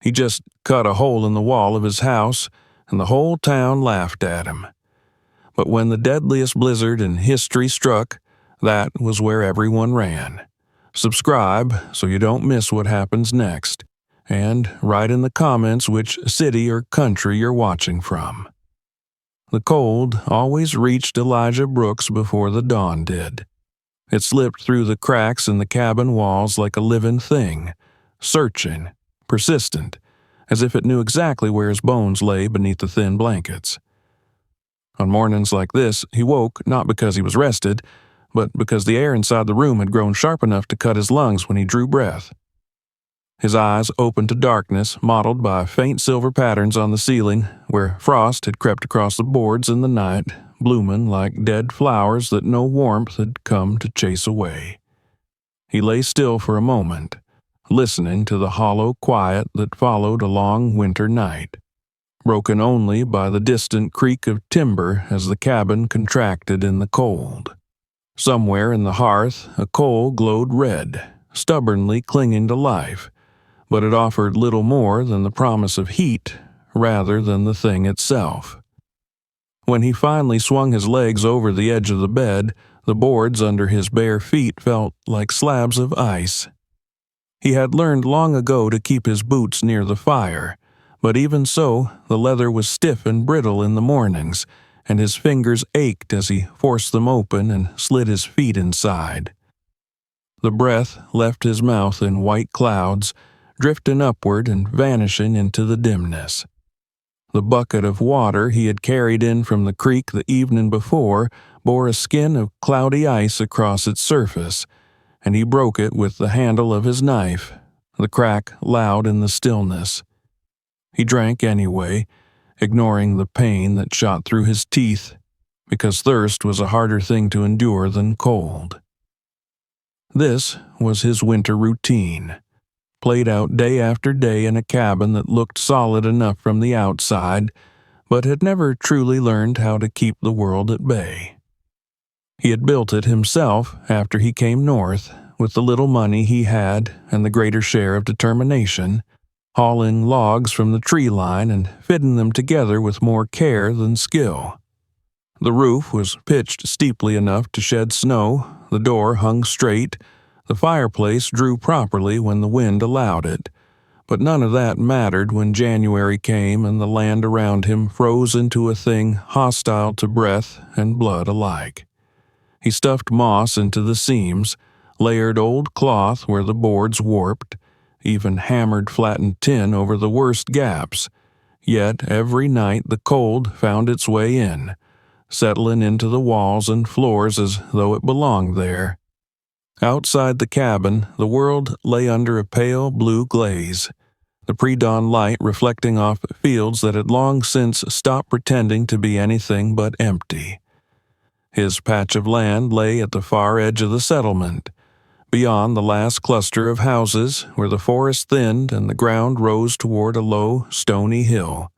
He just cut a hole in the wall of his house, and the whole town laughed at him. But when the deadliest blizzard in history struck, that was where everyone ran. Subscribe so you don't miss what happens next, and write in the comments which city or country you're watching from. The cold always reached Elijah Brooks before the dawn did. It slipped through the cracks in the cabin walls like a living thing, searching, persistent, as if it knew exactly where his bones lay beneath the thin blankets. On mornings like this, he woke not because he was rested, but because the air inside the room had grown sharp enough to cut his lungs when he drew breath. His eyes opened to darkness mottled by faint silver patterns on the ceiling, where frost had crept across the boards in the night, blooming like dead flowers that no warmth had come to chase away. He lay still for a moment, listening to the hollow quiet that followed a long winter night, broken only by the distant creak of timber as the cabin contracted in the cold. Somewhere in the hearth, a coal glowed red, stubbornly clinging to life, but it offered little more than the promise of heat rather than the thing itself. When he finally swung his legs over the edge of the bed, the boards under his bare feet felt like slabs of ice. He had learned long ago to keep his boots near the fire, but even so, the leather was stiff and brittle in the mornings, and his fingers ached as he forced them open and slid his feet inside. The breath left his mouth in white clouds, drifting upward and vanishing into the dimness. The bucket of water he had carried in from the creek the evening before bore a skin of cloudy ice across its surface, and he broke it with the handle of his knife, the crack loud in the stillness. He drank anyway, ignoring the pain that shot through his teeth, because thirst was a harder thing to endure than cold. This was his winter routine, played out day after day in a cabin that looked solid enough from the outside, but had never truly learned how to keep the world at bay. He had built it himself after he came north, with the little money he had and the greater share of determination, hauling logs from the tree line and fitting them together with more care than skill. The roof was pitched steeply enough to shed snow, the door hung straight, the fireplace drew properly when the wind allowed it, but none of that mattered when January came and the land around him froze into a thing hostile to breath and blood alike. He stuffed moss into the seams, layered old cloth where the boards warped, even hammered flattened tin over the worst gaps, yet every night the cold found its way in, settling into the walls and floors as though it belonged there. Outside the cabin, the world lay under a pale blue glaze, the pre-dawn light reflecting off fields that had long since stopped pretending to be anything but empty. His patch of land lay at the far edge of the settlement, beyond the last cluster of houses where the forest thinned and the ground rose toward a low, stony hill.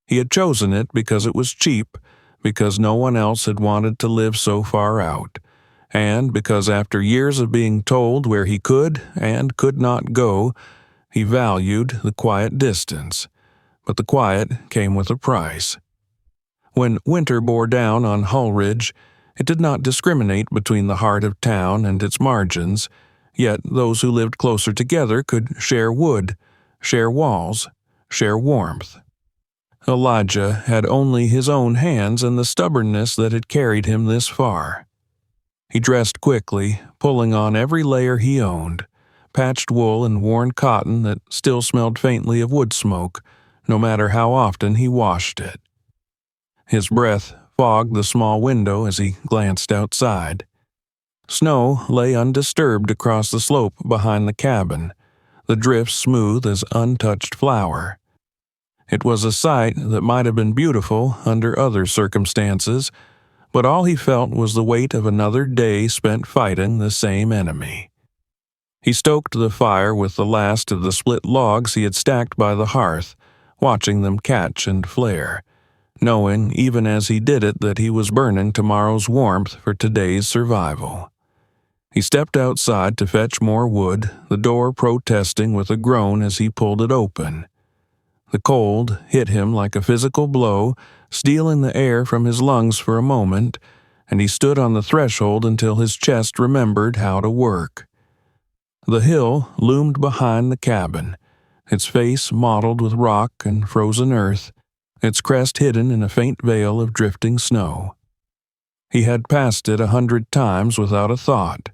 He had chosen it because it was cheap, because no one else had wanted to live so far out, and because after years of being told where he could and could not go, he valued the quiet distance. But the quiet came with a price. When winter bore down on Hullridge, it did not discriminate between the heart of town and its margins, yet those who lived closer together could share wood, share walls, share warmth. Elijah had only his own hands and the stubbornness that had carried him this far. He dressed quickly, pulling on every layer he owned, patched wool and worn cotton that still smelled faintly of wood smoke, no matter how often he washed it. His breath fogged the small window as he glanced outside. Snow lay undisturbed across the slope behind the cabin, the drifts smooth as untouched flour. It was a sight that might have been beautiful under other circumstances, but all he felt was the weight of another day spent fighting the same enemy. He stoked the fire with the last of the split logs he had stacked by the hearth, watching them catch and flare, knowing even as he did it that he was burning tomorrow's warmth for today's survival. He stepped outside to fetch more wood, the door protesting with a groan as he pulled it open. The cold hit him like a physical blow, stealing the air from his lungs for a moment, and he stood on the threshold until his chest remembered how to work. The hill loomed behind the cabin, its face mottled with rock and frozen earth, its crest hidden in a faint veil of drifting snow. He had passed it 100 times without a thought,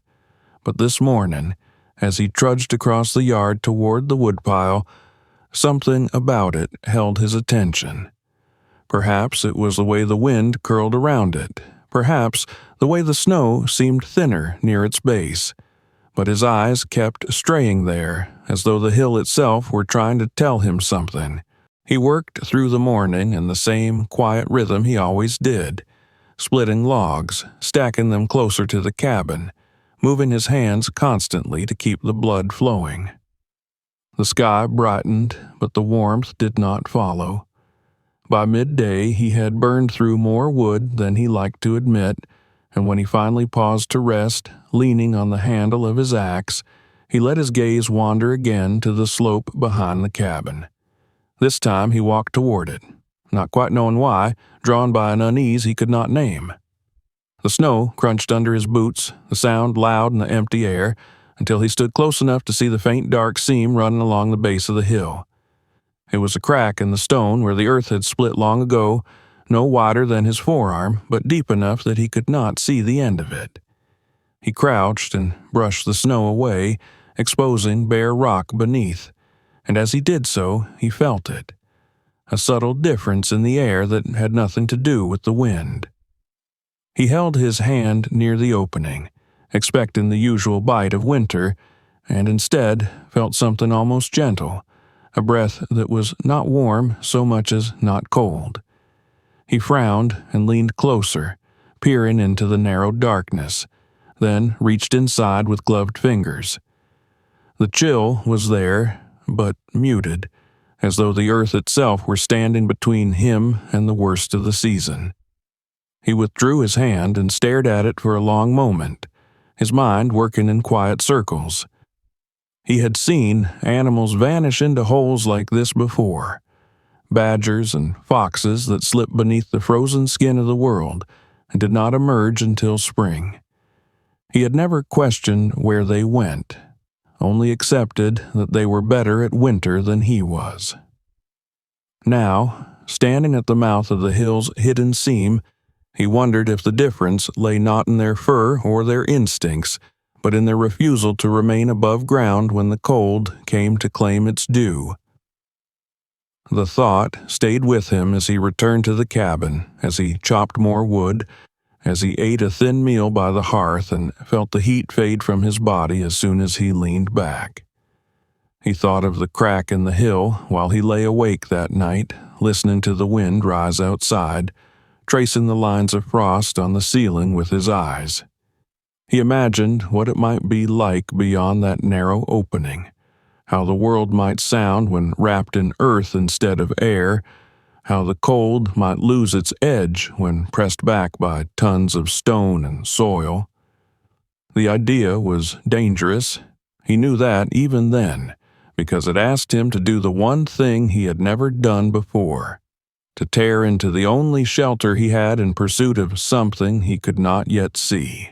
but this morning, as he trudged across the yard toward the woodpile, something about it held his attention. Perhaps it was the way the wind curled around it, perhaps the way the snow seemed thinner near its base, but his eyes kept straying there, as though the hill itself were trying to tell him something. He worked through the morning in the same quiet rhythm he always did, splitting logs, stacking them closer to the cabin, moving his hands constantly to keep the blood flowing. The sky brightened, but the warmth did not follow. By midday, he had burned through more wood than he liked to admit, and when he finally paused to rest, leaning on the handle of his axe, he let his gaze wander again to the slope behind the cabin. This time he walked toward it, not quite knowing why, drawn by an unease he could not name. The snow crunched under his boots, the sound loud in the empty air, until he stood close enough to see the faint dark seam running along the base of the hill. It was a crack in the stone where the earth had split long ago, no wider than his forearm, but deep enough that he could not see the end of it. He crouched and brushed the snow away, exposing bare rock beneath, and as he did so, he felt it. A subtle difference in the air that had nothing to do with the wind. He held his hand near the opening, expecting the usual bite of winter, and instead felt something almost gentle, a breath that was not warm so much as not cold. He frowned and leaned closer, peering into the narrow darkness, then reached inside with gloved fingers. The chill was there, but muted, as though the earth itself were standing between him and the worst of the season. He withdrew his hand and stared at it for a long moment, his mind working in quiet circles. He had seen animals vanish into holes like this before, badgers and foxes that slipped beneath the frozen skin of the world and did not emerge until spring. He had never questioned where they went, only accepted that they were better at winter than he was. Now, standing at the mouth of the hill's hidden seam, he wondered if the difference lay not in their fur or their instincts, but in their refusal to remain above ground when the cold came to claim its due. The thought stayed with him as he returned to the cabin, as he chopped more wood, as he ate a thin meal by the hearth and felt the heat fade from his body as soon as he leaned back. He thought of the crack in the hill while he lay awake that night, listening to the wind rise outside, tracing the lines of frost on the ceiling with his eyes. He imagined what it might be like beyond that narrow opening, how the world might sound when wrapped in earth instead of air, how the cold might lose its edge when pressed back by tons of stone and soil. The idea was dangerous. He knew that even then, because it asked him to do the one thing he had never done before, to tear into the only shelter he had in pursuit of something he could not yet see.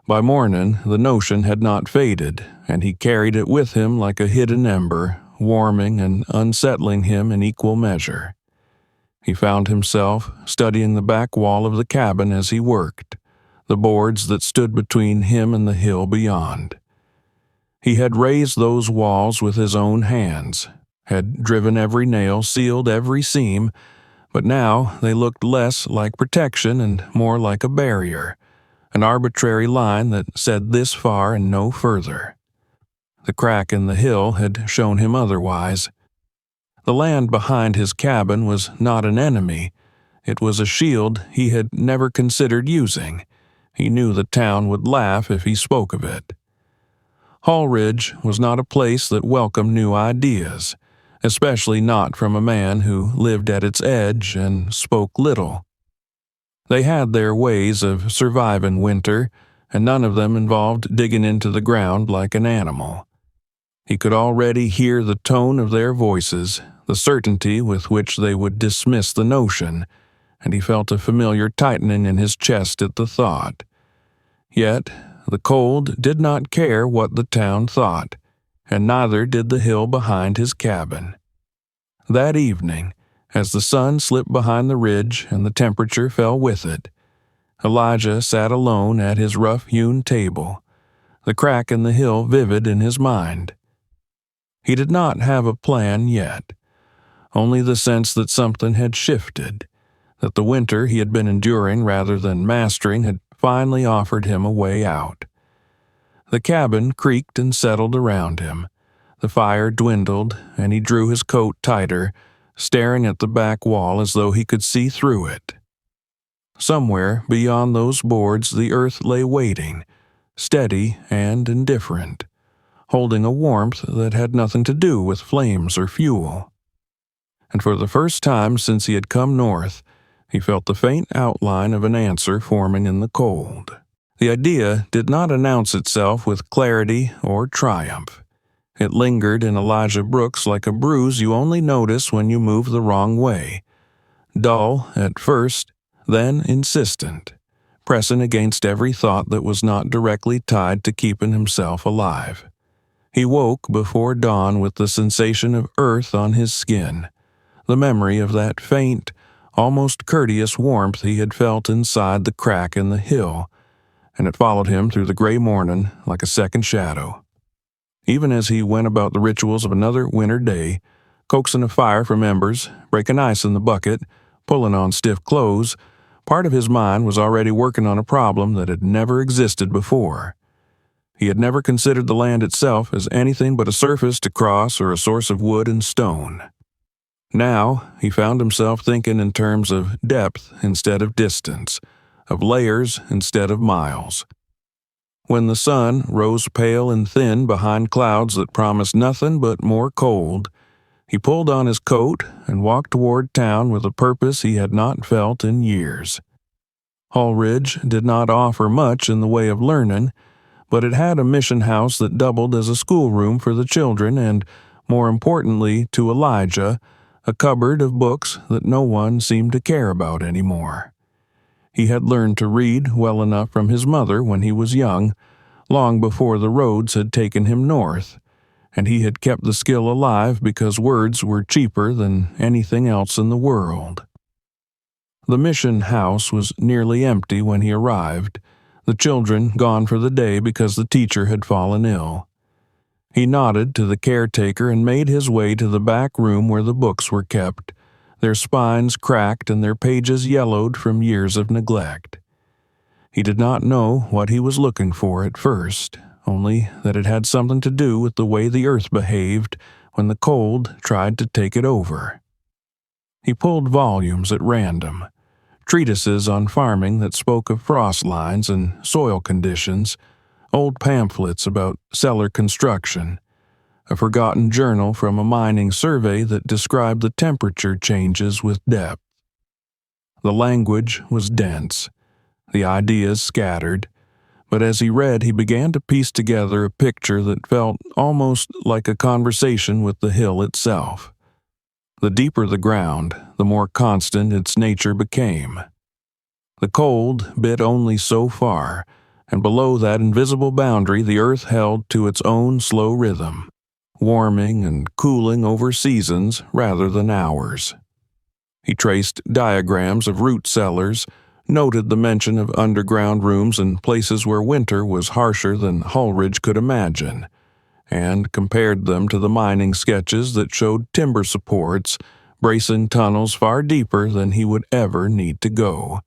By morning, the notion had not faded, and he carried it with him like a hidden ember, warming and unsettling him in equal measure. He found himself studying the back wall of the cabin as he worked, the boards that stood between him and the hill beyond. He had raised those walls with his own hands, had driven every nail, sealed every seam, but now they looked less like protection and more like a barrier, an arbitrary line that said this far and no further. The crack in the hill had shown him otherwise. The land behind his cabin was not an enemy. It was a shield he had never considered using. He knew the town would laugh if he spoke of it. Hallridge was not a place that welcomed new ideas, especially not from a man who lived at its edge and spoke little. They had their ways of surviving winter, and none of them involved digging into the ground like an animal. He could already hear the tone of their voices, the certainty with which they would dismiss the notion, and he felt a familiar tightening in his chest at the thought. Yet, the cold did not care what the town thought, and neither did the hill behind his cabin. That evening, as the sun slipped behind the ridge and the temperature fell with it, Elijah sat alone at his rough-hewn table, the crack in the hill vivid in his mind. He did not have a plan yet, only the sense that something had shifted, that the winter he had been enduring rather than mastering had finally offered him a way out. The cabin creaked and settled around him. The fire dwindled, and he drew his coat tighter, staring at the back wall as though he could see through it. Somewhere beyond those boards the earth lay waiting, steady and indifferent, holding a warmth that had nothing to do with flames or fuel. And for the first time since he had come north, he felt the faint outline of an answer forming in the cold. The idea did not announce itself with clarity or triumph. It lingered in Elijah Brooks like a bruise you only notice when you move the wrong way, dull at first, then insistent, pressing against every thought that was not directly tied to keeping himself alive. He woke before dawn with the sensation of earth on his skin, the memory of that faint, almost courteous warmth he had felt inside the crack in the hill, and it followed him through the gray morning like a second shadow. Even as he went about the rituals of another winter day, coaxing a fire from embers, breaking ice in the bucket, pulling on stiff clothes, part of his mind was already working on a problem that had never existed before. He had never considered the land itself as anything but a surface to cross or a source of wood and stone. Now, he found himself thinking in terms of depth instead of distance, of layers instead of miles. When the sun rose pale and thin behind clouds that promised nothing but more cold, he pulled on his coat and walked toward town with a purpose he had not felt in years. Hallridge did not offer much in the way of learning, but it had a mission house that doubled as a schoolroom for the children and, more importantly to Elijah, a cupboard of books that no one seemed to care about anymore. He had learned to read well enough from his mother when he was young, long before the roads had taken him north, and he had kept the skill alive because words were cheaper than anything else in the world. The mission house was nearly empty when he arrived, the children gone for the day because the teacher had fallen ill. He nodded to the caretaker and made his way to the back room where the books were kept, their spines cracked and their pages yellowed from years of neglect. He did not know what he was looking for at first, only that it had something to do with the way the earth behaved when the cold tried to take it over. He pulled volumes at random, treatises on farming that spoke of frost lines and soil conditions, old pamphlets about cellar construction, a forgotten journal from a mining survey that described the temperature changes with depth. The language was dense, the ideas scattered, but as he read he began to piece together a picture that felt almost like a conversation with the hill itself. The deeper the ground, the more constant its nature became. The cold bit only so far, and below that invisible boundary the earth held to its own slow rhythm, warming and cooling over seasons rather than hours. He traced diagrams of root cellars, noted the mention of underground rooms and places where winter was harsher than Hallridge could imagine, and compared them to the mining sketches that showed timber supports, bracing tunnels far deeper than he would ever need to go.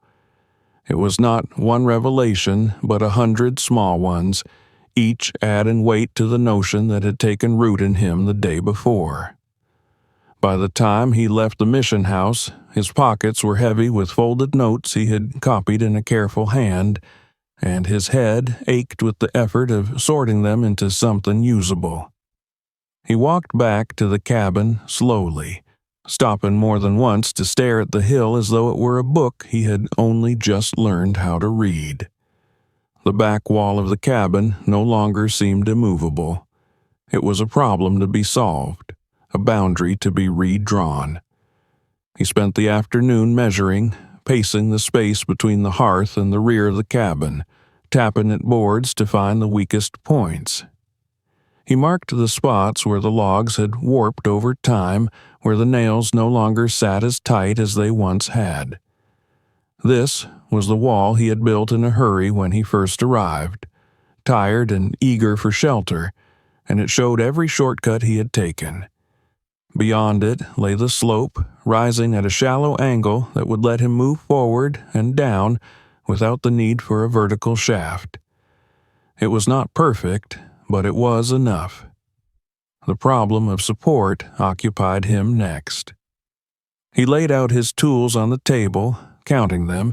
It was not one revelation, but 100 small ones, each adding weight to the notion that had taken root in him the day before. By the time he left the mission house, his pockets were heavy with folded notes he had copied in a careful hand, and his head ached with the effort of sorting them into something usable. He walked back to the cabin slowly, stopping more than once to stare at the hill as though it were a book he had only just learned how to read. The back wall of the cabin no longer seemed immovable. It was a problem to be solved, a boundary to be redrawn. He spent the afternoon measuring, pacing the space between the hearth and the rear of the cabin, tapping at boards to find the weakest points. He marked the spots where the logs had warped over time, where the nails no longer sat as tight as they once had. This was the wall he had built in a hurry when he first arrived, tired and eager for shelter, and it showed every shortcut he had taken. Beyond it lay the slope, rising at a shallow angle that would let him move forward and down without the need for a vertical shaft. It was not perfect, but it was enough. The problem of support occupied him next. He laid out his tools on the table, counting them,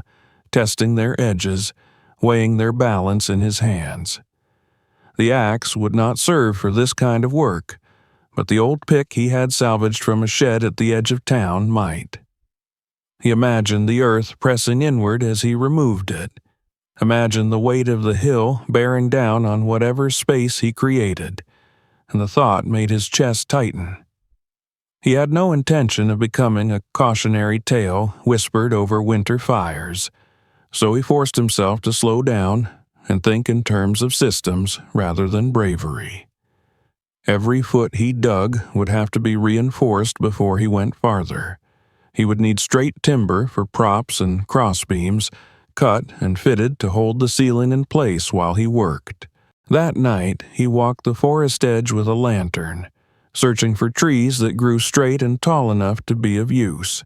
testing their edges, weighing their balance in his hands. The axe would not serve for this kind of work, but the old pick he had salvaged from a shed at the edge of town might. He imagined the earth pressing inward as he removed it, imagined the weight of the hill bearing down on whatever space he created, and the thought made his chest tighten. He had no intention of becoming a cautionary tale whispered over winter fires, so he forced himself to slow down and think in terms of systems rather than bravery. Every foot he dug would have to be reinforced before he went farther. He would need straight timber for props and crossbeams, cut and fitted to hold the ceiling in place while he worked. That night he walked the forest edge with a lantern, searching for trees that grew straight and tall enough to be of use.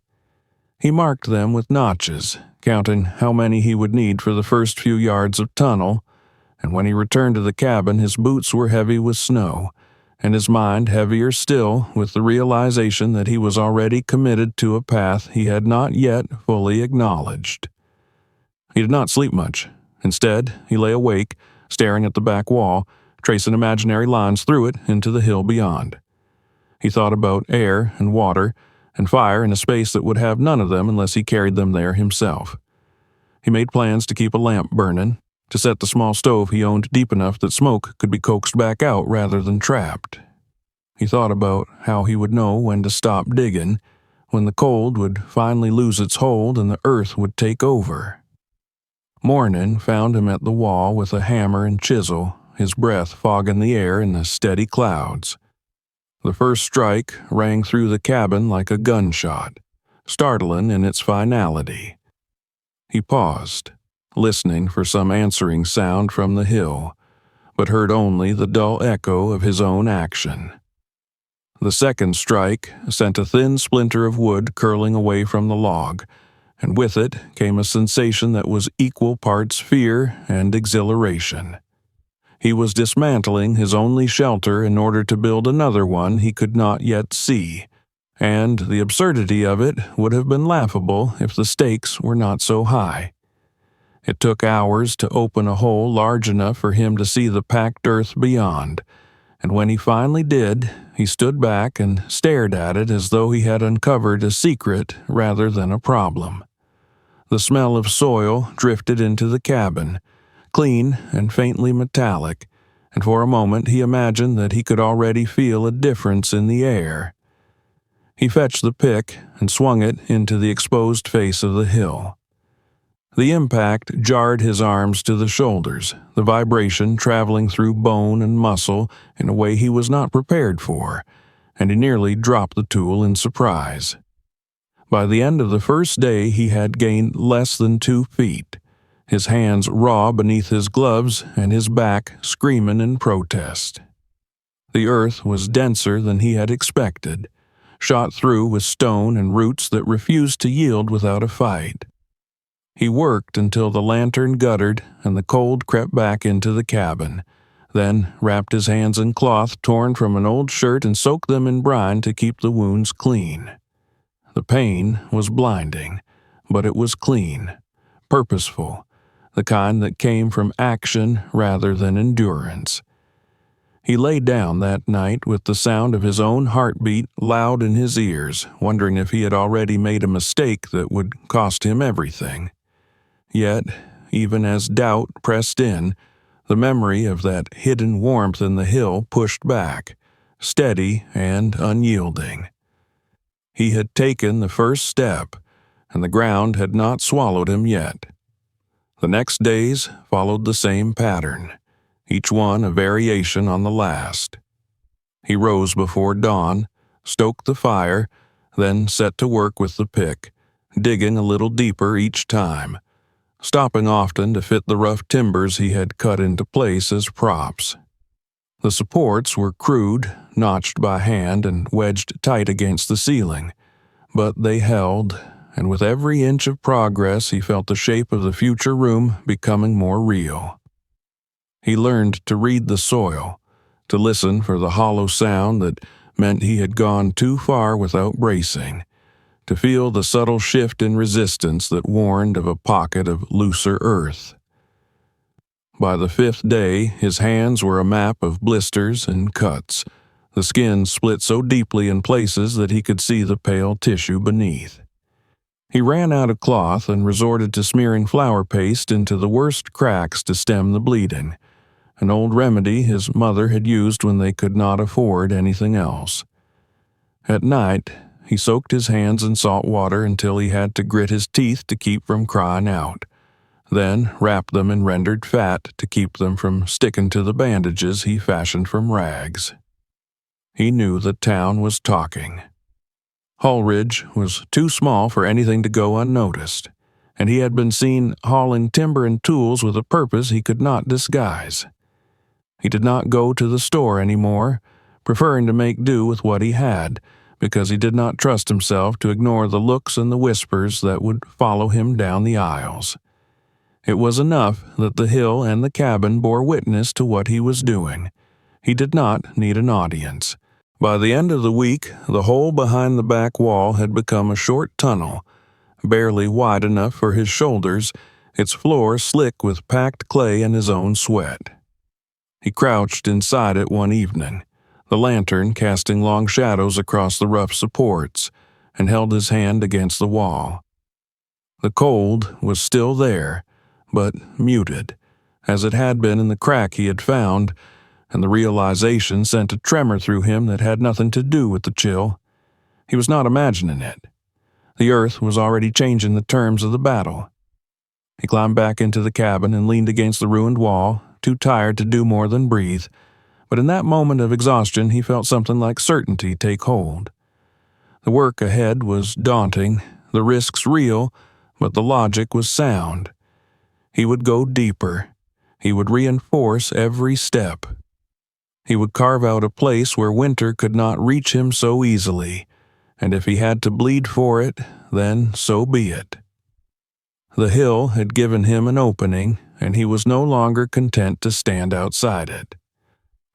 He marked them with notches, counting how many he would need for the first few yards of tunnel, and when he returned to the cabin his boots were heavy with snow, and his mind heavier still with the realization that he was already committed to a path he had not yet fully acknowledged. He did not sleep much. Instead, he lay awake, staring at the back wall, tracing imaginary lines through it into the hill beyond. He thought about air and water and fire in a space that would have none of them unless he carried them there himself. He made plans to keep a lamp burning, to set the small stove he owned deep enough that smoke could be coaxed back out rather than trapped. He thought about how he would know when to stop digging, when the cold would finally lose its hold and the earth would take over. Morning found him at the wall with a hammer and chisel, his breath fogging the air in the steady clouds. The first strike rang through the cabin like a gunshot, startling in its finality. He paused, listening for some answering sound from the hill, but heard only the dull echo of his own action. The second strike sent a thin splinter of wood curling away from the log, and with it came a sensation that was equal parts fear and exhilaration. He was dismantling his only shelter in order to build another one he could not yet see, and the absurdity of it would have been laughable if the stakes were not so high. It took hours to open a hole large enough for him to see the packed earth beyond, and when he finally did, he stood back and stared at it as though he had uncovered a secret rather than a problem. The smell of soil drifted into the cabin, clean and faintly metallic, and for a moment he imagined that he could already feel a difference in the air. He fetched the pick and swung it into the exposed face of the hill. The impact jarred his arms to the shoulders, the vibration traveling through bone and muscle in a way he was not prepared for, and he nearly dropped the tool in surprise. By the end of the first day he had gained less than 2 feet, his hands raw beneath his gloves and his back screaming in protest. The earth was denser than he had expected, shot through with stone and roots that refused to yield without a fight. He worked until the lantern guttered and the cold crept back into the cabin, then wrapped his hands in cloth torn from an old shirt and soaked them in brine to keep the wounds clean. The pain was blinding, but it was clean, purposeful, the kind that came from action rather than endurance. He lay down that night with the sound of his own heartbeat loud in his ears, wondering if he had already made a mistake that would cost him everything. Yet, even as doubt pressed in, the memory of that hidden warmth in the hill pushed back, steady and unyielding. He had taken the first step, and the ground had not swallowed him yet. The next days followed the same pattern, each one a variation on the last. He rose before dawn, stoked the fire, then set to work with the pick, digging a little deeper each time, stopping often to fit the rough timbers he had cut into place as props. The supports were crude, notched by hand and wedged tight against the ceiling, but they held, and with every inch of progress he felt the shape of the future room becoming more real. He learned to read the soil, to listen for the hollow sound that meant he had gone too far without bracing, to feel the subtle shift in resistance that warned of a pocket of looser earth. By the fifth day, his hands were a map of blisters and cuts, the skin split so deeply in places that he could see the pale tissue beneath. He ran out of cloth and resorted to smearing flour paste into the worst cracks to stem the bleeding, an old remedy his mother had used when they could not afford anything else. At night, he soaked his hands in salt water until he had to grit his teeth to keep from crying out, then wrapped them in rendered fat to keep them from sticking to the bandages he fashioned from rags. He knew the town was talking. Hulridge was too small for anything to go unnoticed, and he had been seen hauling timber and tools with a purpose he could not disguise. He did not go to the store anymore, preferring to make do with what he had, because he did not trust himself to ignore the looks and the whispers that would follow him down the aisles. It was enough that the hill and the cabin bore witness to what he was doing. He did not need an audience. By the end of the week, the hole behind the back wall had become a short tunnel, barely wide enough for his shoulders, its floor slick with packed clay and his own sweat. He crouched inside it one evening, the lantern casting long shadows across the rough supports, and held his hand against the wall. The cold was still there, but muted, as it had been in the crack he had found, and the realization sent a tremor through him that had nothing to do with the chill. He was not imagining it. The earth was already changing the terms of the battle. He climbed back into the cabin and leaned against the ruined wall, too tired to do more than breathe, but in that moment of exhaustion he felt something like certainty take hold. The work ahead was daunting, the risks real, but the logic was sound. He would go deeper. He would reinforce every step. He would carve out a place where winter could not reach him so easily, and if he had to bleed for it, then so be it. The hill had given him an opening, and he was no longer content to stand outside it.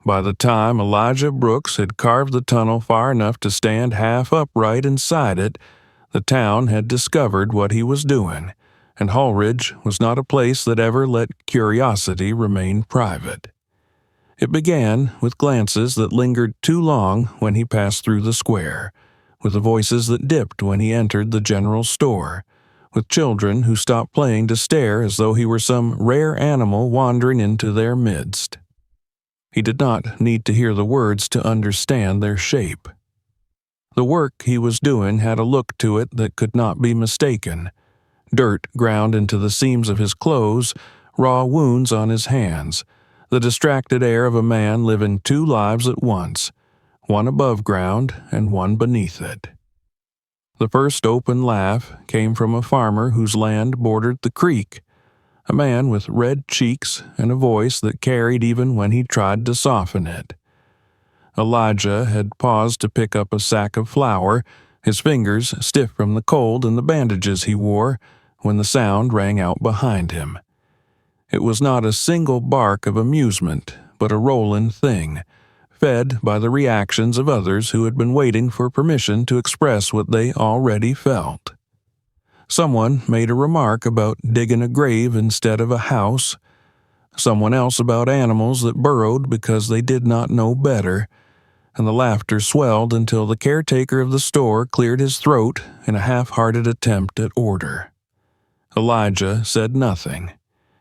By the time Elijah Brooks had carved the tunnel far enough to stand half upright inside it, the town had discovered what he was doing, and Hulridge was not a place that ever let curiosity remain private. It began with glances that lingered too long when he passed through the square, with the voices that dipped when he entered the general store, with children who stopped playing to stare as though he were some rare animal wandering into their midst. He did not need to hear the words to understand their shape. The work he was doing had a look to it that could not be mistaken. Dirt ground into the seams of his clothes, raw wounds on his hands, the distracted air of a man living two lives at once, one above ground and one beneath it. The first open laugh came from a farmer whose land bordered the creek, a man with red cheeks and a voice that carried even when he tried to soften it. Elijah had paused to pick up a sack of flour, his fingers stiff from the cold and the bandages he wore, when the sound rang out behind him. It was not a single bark of amusement, but a rolling thing, fed by the reactions of others who had been waiting for permission to express what they already felt. Someone made a remark about digging a grave instead of a house, someone else about animals that burrowed because they did not know better, and the laughter swelled until the caretaker of the store cleared his throat in a half-hearted attempt at order. Elijah said nothing.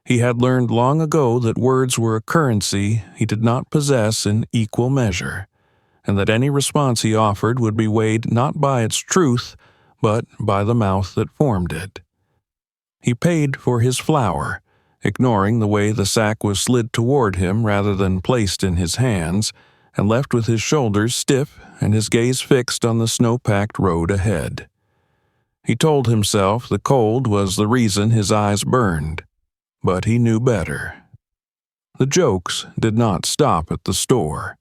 He had learned long ago that words were a currency he did not possess in equal measure, and that any response he offered would be weighed not by its truth, but by the mouth that formed it. He paid for his flour, ignoring the way the sack was slid toward him rather than placed in his hands, and left with his shoulders stiff and his gaze fixed on the snow-packed road ahead. He told himself the cold was the reason his eyes burned, but he knew better. The jokes did not stop at the store.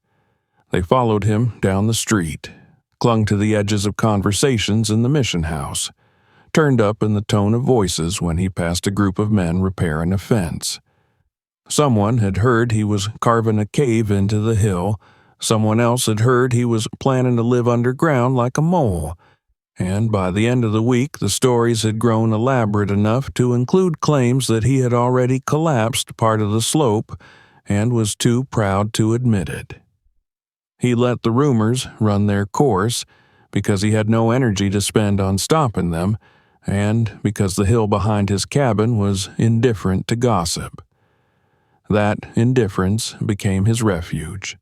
They followed him down the street, clung to the edges of conversations in the mission house, turned up in the tone of voices when he passed a group of men repairing a fence. Someone had heard he was carving a cave into the hill. Someone else had heard he was planning to live underground like a mole. And by the end of the week, the stories had grown elaborate enough to include claims that he had already collapsed part of the slope and was too proud to admit it. He let the rumors run their course because he had no energy to spend on stopping them, and because the hill behind his cabin was indifferent to gossip. That indifference became his refuge.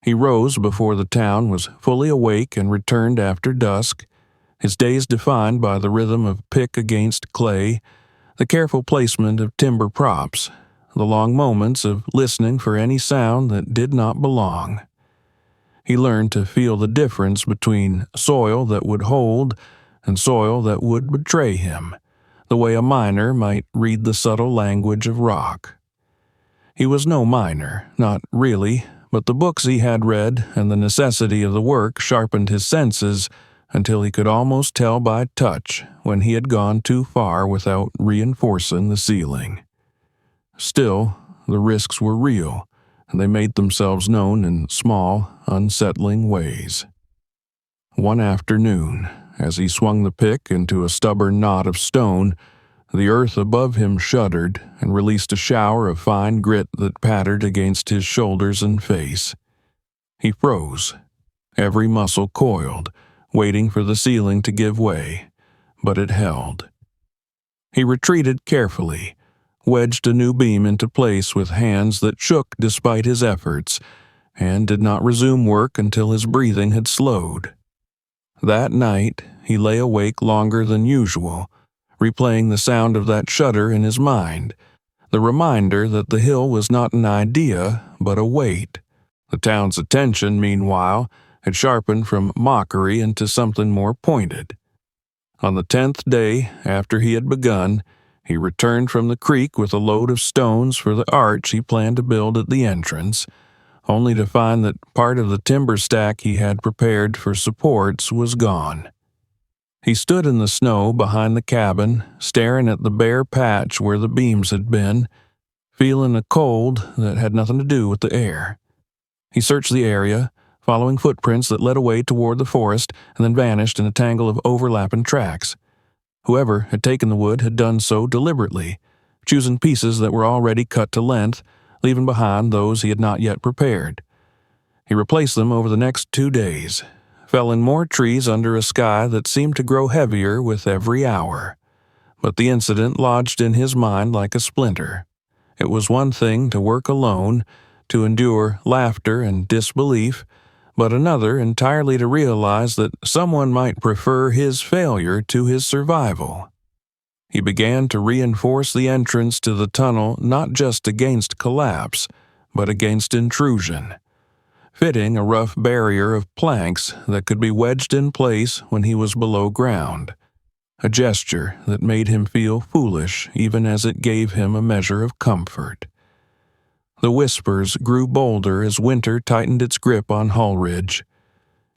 He rose before the town was fully awake and returned after dusk, his days defined by the rhythm of pick against clay, the careful placement of timber props, the long moments of listening for any sound that did not belong. He learned to feel the difference between soil that would hold and soil that would betray him, the way a miner might read the subtle language of rock. He was no miner, not really, but the books he had read and the necessity of the work sharpened his senses until he could almost tell by touch when he had gone too far without reinforcing the ceiling. Still, the risks were real, and they made themselves known in small, unsettling ways. One afternoon, as he swung the pick into a stubborn knot of stone, the earth above him shuddered and released a shower of fine grit that pattered against his shoulders and face. He froze, every muscle coiled, waiting for the ceiling to give way, but it held. He retreated carefully, wedged a new beam into place with hands that shook despite his efforts, and did not resume work until his breathing had slowed. That night, he lay awake longer than usual, replaying the sound of that shudder in his mind, the reminder that the hill was not an idea, but a weight. The town's attention, meanwhile, had sharpened from mockery into something more pointed. On the 10th day after he had begun, he returned from the creek with a load of stones for the arch he planned to build at the entrance, only to find that part of the timber stack he had prepared for supports was gone. He stood in the snow behind the cabin, staring at the bare patch where the beams had been, feeling a cold that had nothing to do with the air. He searched the area, following footprints that led away toward the forest and then vanished in a tangle of overlapping tracks. Whoever had taken the wood had done so deliberately, choosing pieces that were already cut to length, leaving behind those he had not yet prepared. He replaced them over the next 2 days, felling more trees under a sky that seemed to grow heavier with every hour. But the incident lodged in his mind like a splinter. It was one thing to work alone, to endure laughter and disbelief, but another entirely to realize that someone might prefer his failure to his survival. He began to reinforce the entrance to the tunnel not just against collapse, but against intrusion, fitting a rough barrier of planks that could be wedged in place when he was below ground, a gesture that made him feel foolish even as it gave him a measure of comfort. The whispers grew bolder as winter tightened its grip on Hullridge.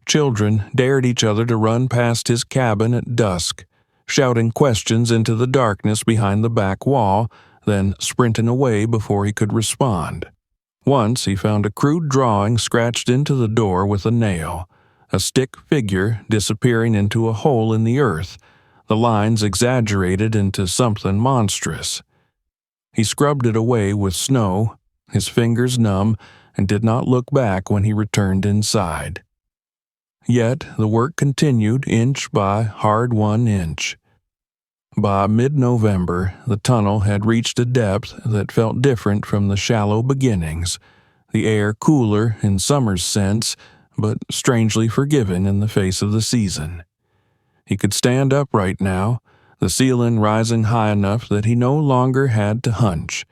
Children dared each other to run past his cabin at dusk, shouting questions into the darkness behind the back wall, then sprinting away before he could respond. Once he found a crude drawing scratched into the door with a nail, a stick figure disappearing into a hole in the earth, the lines exaggerated into something monstrous. He scrubbed it away with snow, his fingers numb, and did not look back when he returned inside. Yet the work continued inch by hard-won inch. By mid-November, the tunnel had reached a depth that felt different from the shallow beginnings, the air cooler in summer's sense, but strangely forgiving in the face of the season. He could stand upright now, the ceiling rising high enough that he no longer had to hunch,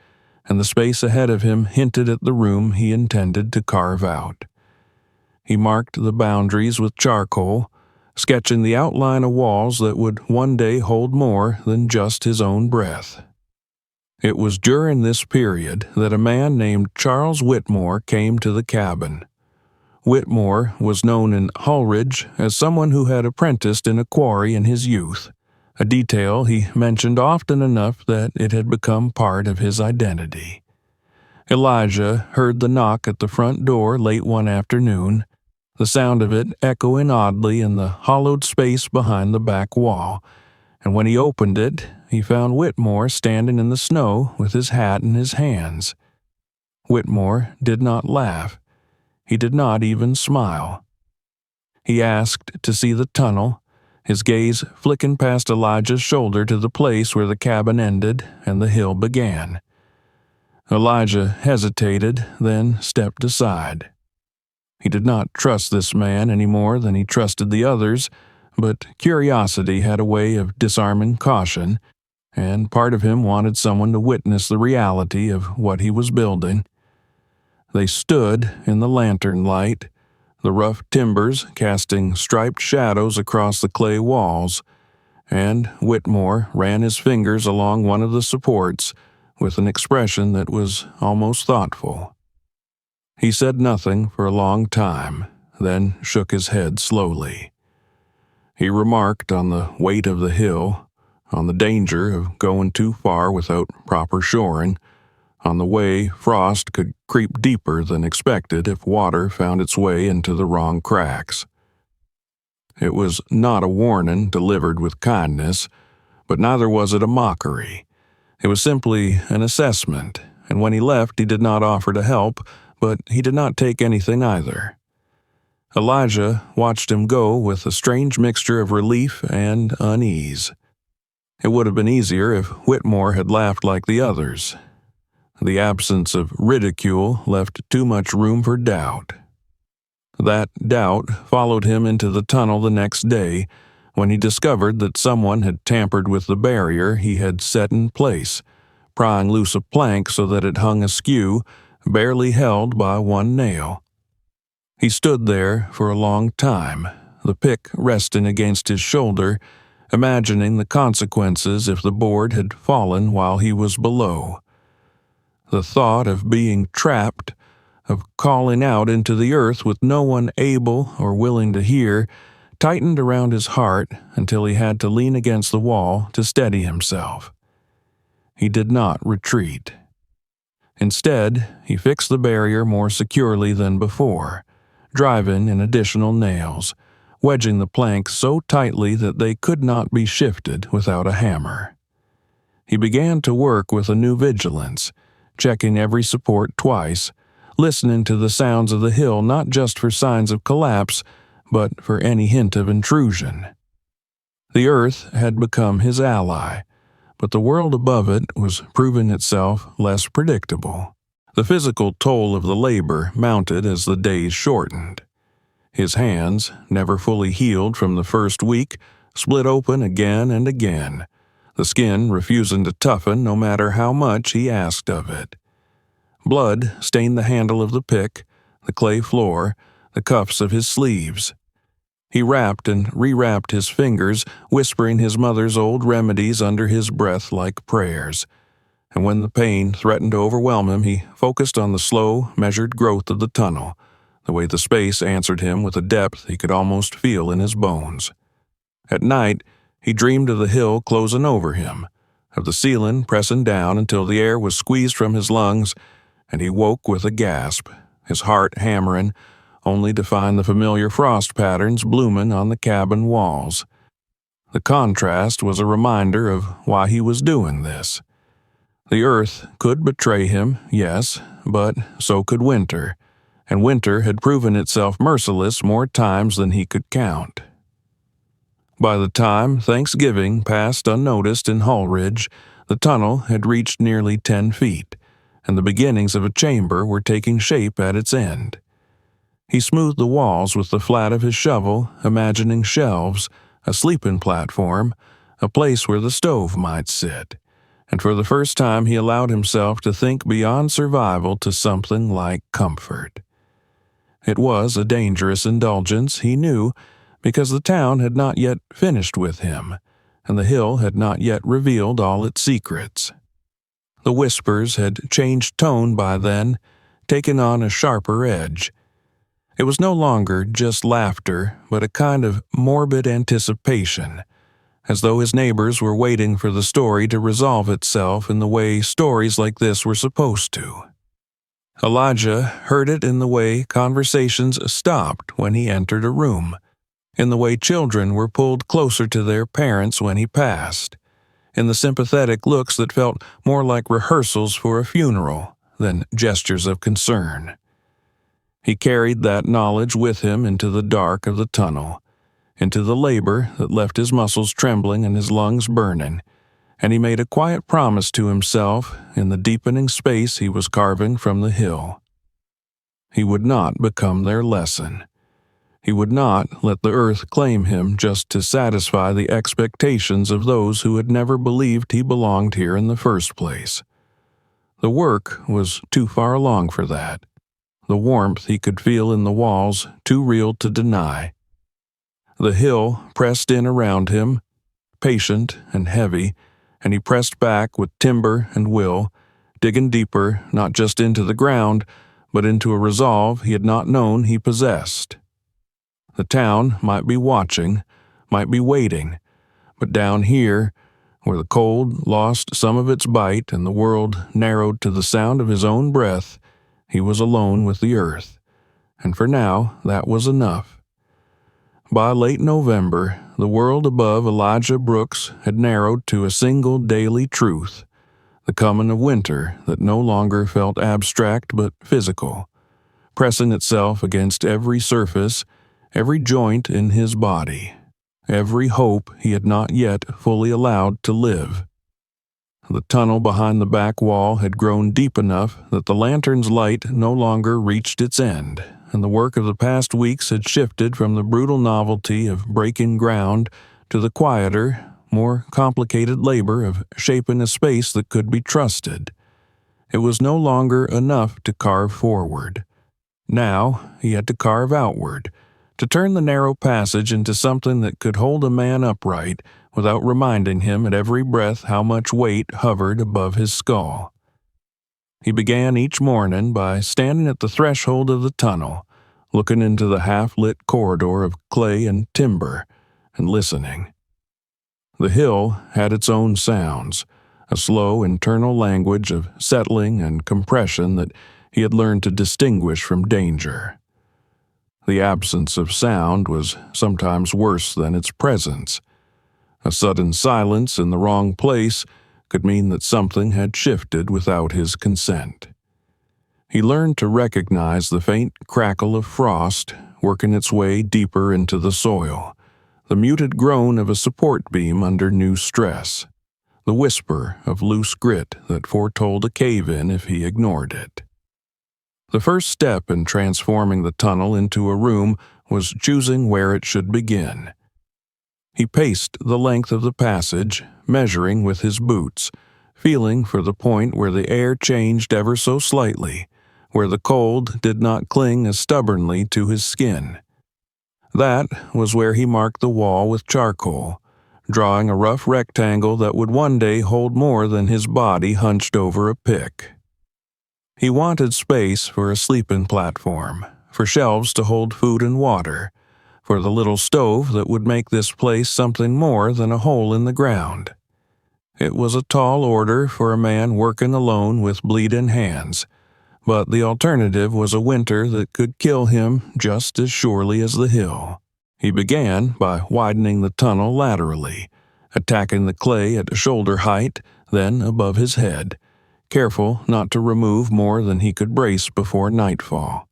and the space ahead of him hinted at the room he intended to carve out. He marked the boundaries with charcoal, sketching the outline of walls that would one day hold more than just his own breath. It was during this period that a man named Charles Whitmore came to the cabin. Whitmore was known in Hullridge as someone who had apprenticed in a quarry in his youth, a detail he mentioned often enough that it had become part of his identity. Elijah heard the knock at the front door late one afternoon, the sound of it echoing oddly in the hollowed space behind the back wall, and when he opened it, he found Whitmore standing in the snow with his hat in his hands. Whitmore did not laugh. He did not even smile. He asked to see the tunnel, his gaze flicking past Elijah's shoulder to the place where the cabin ended and the hill began. Elijah hesitated, then stepped aside. He did not trust this man any more than he trusted the others, but curiosity had a way of disarming caution, and part of him wanted someone to witness the reality of what he was building. They stood in the lantern light, the rough timbers casting striped shadows across the clay walls, and Whitmore ran his fingers along one of the supports with an expression that was almost thoughtful. He said nothing for a long time, then shook his head slowly. He remarked on the weight of the hill, on the danger of going too far without proper shoring, on the way frost could creep deeper than expected if water found its way into the wrong cracks. It was not a warning delivered with kindness, but neither was it a mockery. It was simply an assessment, and when he left he did not offer to help, but he did not take anything either. Elijah watched him go with a strange mixture of relief and unease. It would have been easier if Whitmore had laughed like the others. The absence of ridicule left too much room for doubt. That doubt followed him into the tunnel the next day, when he discovered that someone had tampered with the barrier he had set in place, prying loose a plank so that it hung askew, barely held by one nail. He stood there for a long time, the pick resting against his shoulder, imagining the consequences if the board had fallen while he was below. The thought of being trapped, of calling out into the earth with no one able or willing to hear, tightened around his heart until he had to lean against the wall to steady himself. He did not retreat. Instead, he fixed the barrier more securely than before, driving in additional nails, wedging the planks so tightly that they could not be shifted without a hammer. He began to work with a new vigilance, checking every support twice, listening to the sounds of the hill not just for signs of collapse, but for any hint of intrusion. The earth had become his ally, but the world above it was proving itself less predictable. The physical toll of the labor mounted as the days shortened. His hands, never fully healed from the first week, split open again and again, the skin refusing to toughen no matter how much he asked of it. Blood stained the handle of the pick, the clay floor, the cuffs of his sleeves. He wrapped and rewrapped his fingers, whispering his mother's old remedies under his breath like prayers. And when the pain threatened to overwhelm him, he focused on the slow, measured growth of the tunnel, the way the space answered him with a depth he could almost feel in his bones. At night, he dreamed of the hill closing over him, of the ceiling pressing down until the air was squeezed from his lungs, and he woke with a gasp, his heart hammering, only to find the familiar frost patterns blooming on the cabin walls. The contrast was a reminder of why he was doing this. The earth could betray him, yes, but so could winter, and winter had proven itself merciless more times than he could count. By the time Thanksgiving passed unnoticed in Hallridge, the tunnel had reached nearly 10 feet, and the beginnings of a chamber were taking shape at its end. He smoothed the walls with the flat of his shovel, imagining shelves, a sleeping platform, a place where the stove might sit, and for the first time he allowed himself to think beyond survival to something like comfort. It was a dangerous indulgence, he knew, because the town had not yet finished with him, and the hill had not yet revealed all its secrets. The whispers had changed tone by then, taken on a sharper edge. It was no longer just laughter, but a kind of morbid anticipation, as though his neighbors were waiting for the story to resolve itself in the way stories like this were supposed to. Elijah heard it in the way conversations stopped when he entered a room, in the way children were pulled closer to their parents when he passed, in the sympathetic looks that felt more like rehearsals for a funeral than gestures of concern. He carried that knowledge with him into the dark of the tunnel, into the labor that left his muscles trembling and his lungs burning, and he made a quiet promise to himself in the deepening space he was carving from the hill. He would not become their lesson. He would not let the earth claim him just to satisfy the expectations of those who had never believed he belonged here in the first place. The work was too far along for that. The warmth he could feel in the walls too real to deny. The hill pressed in around him, patient and heavy, and he pressed back with timber and will, digging deeper not just into the ground, but into a resolve he had not known he possessed. The town might be watching, might be waiting, but down here, where the cold lost some of its bite and the world narrowed to the sound of his own breath, he was alone with the earth, and for now that was enough. By late November, the world above Elijah Brooks had narrowed to a single daily truth, the coming of winter that no longer felt abstract but physical, pressing itself against every surface, every joint in his body, every hope he had not yet fully allowed to live. The tunnel behind the back wall had grown deep enough that the lantern's light no longer reached its end, and the work of the past weeks had shifted from the brutal novelty of breaking ground to the quieter, more complicated labor of shaping a space that could be trusted. It was no longer enough to carve forward. Now he had to carve outward, to turn the narrow passage into something that could hold a man upright without reminding him at every breath how much weight hovered above his skull. He began each morning by standing at the threshold of the tunnel, looking into the half-lit corridor of clay and timber, and listening. The hill had its own sounds, a slow internal language of settling and compression that he had learned to distinguish from danger. The absence of sound was sometimes worse than its presence. A sudden silence in the wrong place could mean that something had shifted without his consent. He learned to recognize the faint crackle of frost working its way deeper into the soil, the muted groan of a support beam under new stress, the whisper of loose grit that foretold a cave-in if he ignored it. The first step in transforming the tunnel into a room was choosing where it should begin. He paced the length of the passage, measuring with his boots, feeling for the point where the air changed ever so slightly, where the cold did not cling as stubbornly to his skin. That was where he marked the wall with charcoal, drawing a rough rectangle that would one day hold more than his body hunched over a pick. He wanted space for a sleeping platform, for shelves to hold food and water, for the little stove that would make this place something more than a hole in the ground. It was a tall order for a man working alone with bleeding hands, but the alternative was a winter that could kill him just as surely as the hill. He began by widening the tunnel laterally, attacking the clay at shoulder height, then above his head, careful not to remove more than he could brace before nightfall.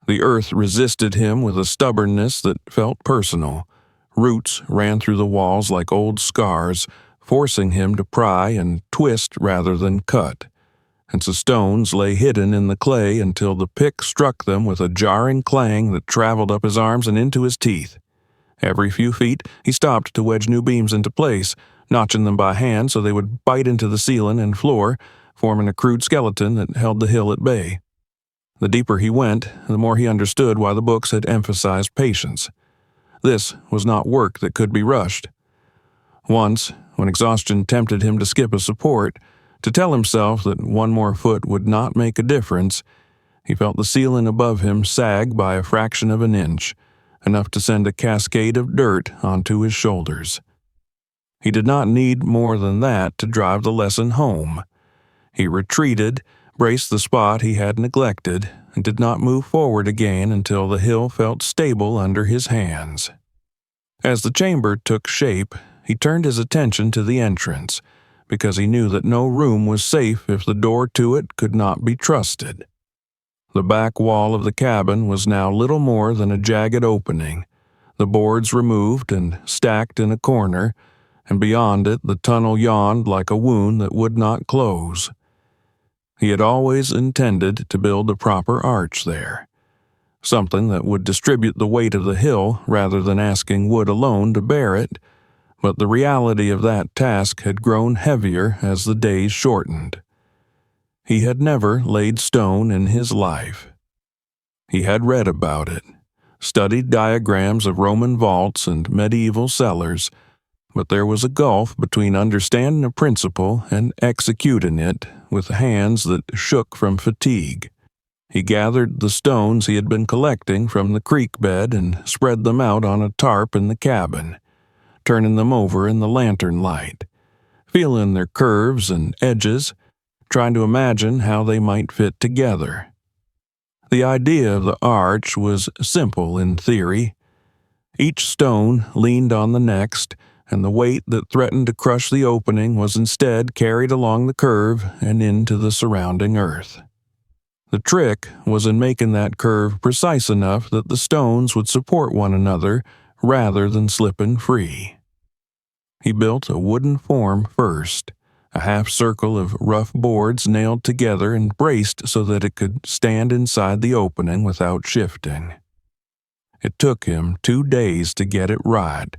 The earth resisted him with a stubbornness that felt personal, Roots ran through the walls like old scars, forcing him to pry and twist rather than cut, and the stones lay hidden in the clay until the pick struck them with a jarring clang that traveled up his arms and into his teeth. Every few feet, he stopped to wedge new beams into place, notching them by hand so they would bite into the ceiling and floor, forming a crude skeleton that held the hill at bay. The deeper he went, the more he understood why the books had emphasized patience. This was not work that could be rushed. Once, when exhaustion tempted him to skip a support, to tell himself that one more foot would not make a difference, he felt the ceiling above him sag by a fraction of an inch, enough to send a cascade of dirt onto his shoulders. He did not need more than that to drive the lesson home. He retreated, braced the spot he had neglected, and did not move forward again until the hill felt stable under his hands. As the chamber took shape, he turned his attention to the entrance, because he knew that no room was safe if the door to it could not be trusted. The back wall of the cabin was now little more than a jagged opening, the boards removed and stacked in a corner, and beyond it the tunnel yawned like a wound that would not close. He had always intended to build a proper arch there, something that would distribute the weight of the hill rather than asking wood alone to bear it, but the reality of that task had grown heavier as the days shortened. He had never laid stone in his life. He had read about it, studied diagrams of Roman vaults and medieval cellars, but there was a gulf between understanding a principle and executing it with hands that shook from fatigue. He gathered the stones he had been collecting from the creek bed and spread them out on a tarp in the cabin, turning them over in the lantern light, feeling their curves and edges, trying to imagine how they might fit together. The idea of the arch was simple in theory. Each stone leaned on the next, and the weight that threatened to crush the opening was instead carried along the curve and into the surrounding earth. The trick was in making that curve precise enough that the stones would support one another rather than slipping free. He built a wooden form first, a half circle of rough boards nailed together and braced so that it could stand inside the opening without shifting. It took him 2 days to get it right,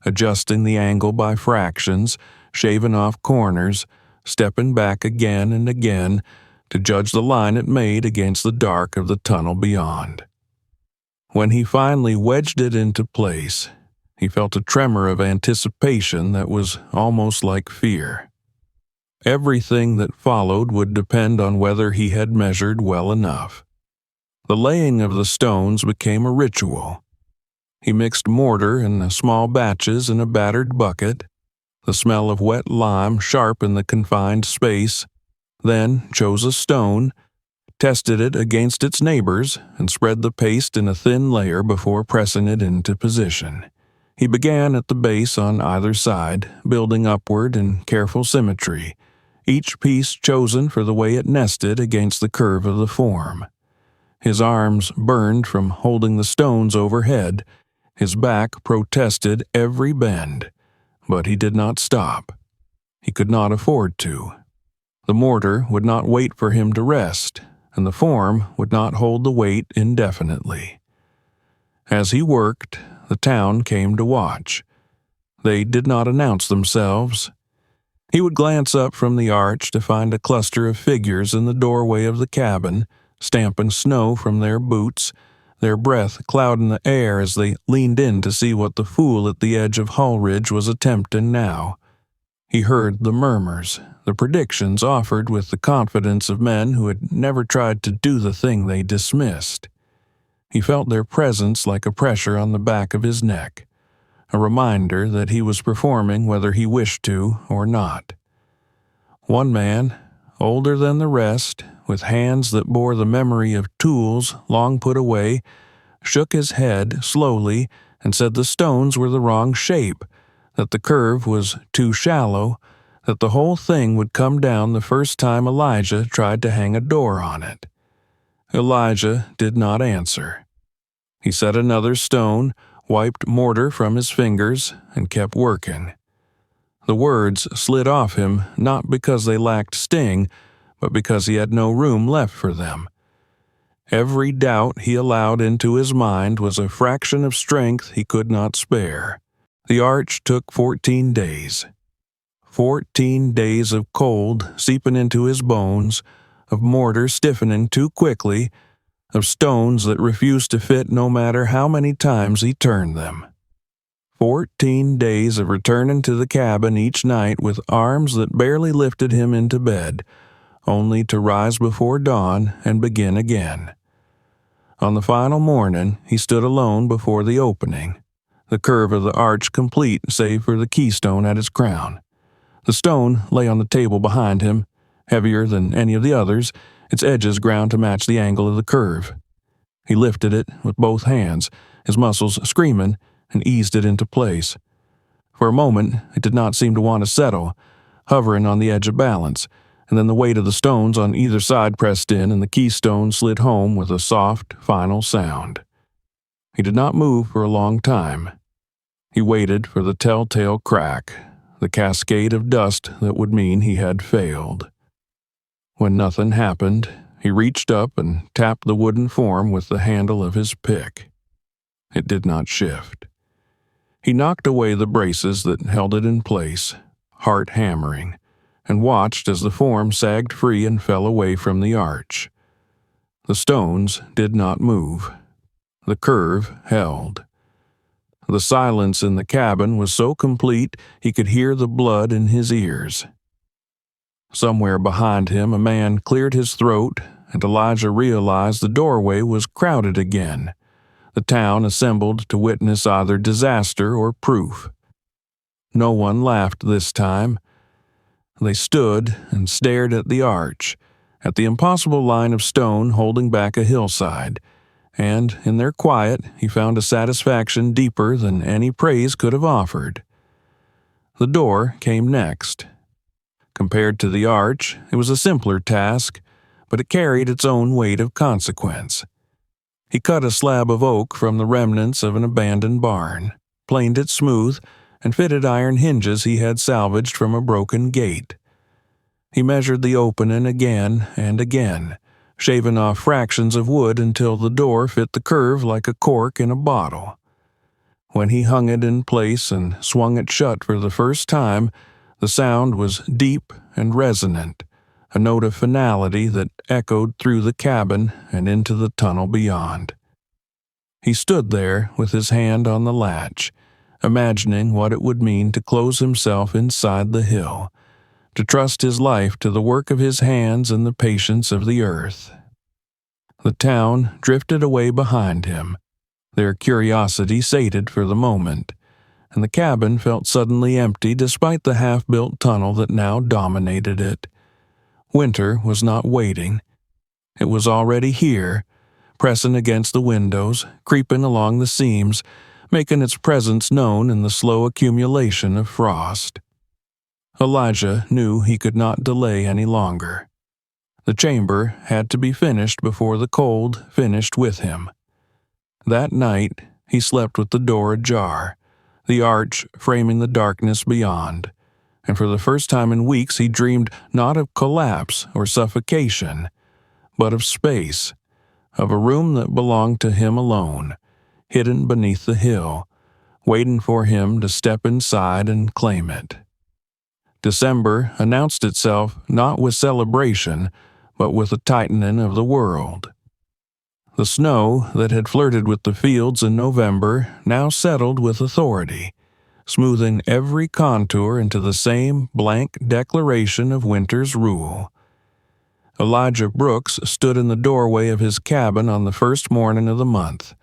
adjusting the angle by fractions, shaving off corners, stepping back again and again to judge the line it made against the dark of the tunnel beyond. When he finally wedged it into place, he felt a tremor of anticipation that was almost like fear. Everything that followed would depend on whether he had measured well enough. The laying of the stones became a ritual. He mixed mortar in small batches in a battered bucket, the smell of wet lime sharp in the confined space, then chose a stone, tested it against its neighbors, and spread the paste in a thin layer before pressing it into position. He began at the base on either side, building upward in careful symmetry, each piece chosen for the way it nested against the curve of the form. His arms burned from holding the stones overhead, his back protested every bend, but he did not stop. He could not afford to. The mortar would not wait for him to rest, and the form would not hold the weight indefinitely. As he worked, the town came to watch. They did not announce themselves. He would glance up from the arch to find a cluster of figures in the doorway of the cabin, stamping snow from their boots, their breath clouding the air as they leaned in to see what the fool at the edge of Hullridge was attempting now. He heard the murmurs, the predictions offered with the confidence of men who had never tried to do the thing they dismissed. He felt their presence like a pressure on the back of his neck, a reminder that he was performing whether he wished to or not. One man, older than the rest, with hands that bore the memory of tools long put away, shook his head slowly and said the stones were the wrong shape, that the curve was too shallow, that the whole thing would come down the first time Elijah tried to hang a door on it. Elijah did not answer. He set another stone, wiped mortar from his fingers, and kept working. The words slid off him not because they lacked sting, but because he had no room left for them. Every doubt he allowed into his mind was a fraction of strength he could not spare. The arch took 14 days. 14 days of cold seeping into his bones, of mortar stiffening too quickly, of stones that refused to fit no matter how many times he turned them. 14 days of returning to the cabin each night with arms that barely lifted him into bed, only to rise before dawn and begin again. On the final morning, he stood alone before the opening, the curve of the arch complete save for the keystone at its crown. The stone lay on the table behind him, heavier than any of the others, its edges ground to match the angle of the curve. He lifted it with both hands, his muscles screaming, and eased it into place. For a moment, it did not seem to want to settle, hovering on the edge of balance, and then the weight of the stones on either side pressed in and the keystone slid home with a soft, final sound. He did not move for a long time. He waited for the telltale crack, the cascade of dust that would mean he had failed. When nothing happened, he reached up and tapped the wooden form with the handle of his pick. It did not shift. He knocked away the braces that held it in place, heart hammering, and watched as the form sagged free and fell away from the arch. The stones did not move. The curve held. The silence in the cabin was so complete he could hear the blood in his ears. Somewhere behind him a man cleared his throat, and Elijah realized the doorway was crowded again. The town assembled to witness either disaster or proof. No one laughed this time. They stood and stared at the arch, at the impossible line of stone holding back a hillside, and in their quiet he found a satisfaction deeper than any praise could have offered. The door came next. Compared to the arch, it was a simpler task, but it carried its own weight of consequence. He cut a slab of oak from the remnants of an abandoned barn, planed it smooth, and fitted iron hinges he had salvaged from a broken gate. He measured the opening again and again, shaving off fractions of wood until the door fit the curve like a cork in a bottle. When he hung it in place and swung it shut for the first time, the sound was deep and resonant, a note of finality that echoed through the cabin and into the tunnel beyond. He stood there with his hand on the latch, imagining what it would mean to close himself inside the hill, to trust his life to the work of his hands and the patience of the earth. The town drifted away behind him, their curiosity sated for the moment, and the cabin felt suddenly empty despite the half-built tunnel that now dominated it. Winter was not waiting. It was already here, pressing against the windows, creeping along the seams, making its presence known in the slow accumulation of frost. Elijah knew he could not delay any longer. The chamber had to be finished before the cold finished with him. That night, he slept with the door ajar, the arch framing the darkness beyond, and for the first time in weeks he dreamed not of collapse or suffocation, but of space, of a room that belonged to him alone, hidden beneath the hill, waiting for him to step inside and claim it. December announced itself not with celebration, but with a tightening of the world. The snow that had flirted with the fields in November now settled with authority, smoothing every contour into the same blank declaration of winter's rule. Elijah Brooks stood in the doorway of his cabin on the first morning of the month,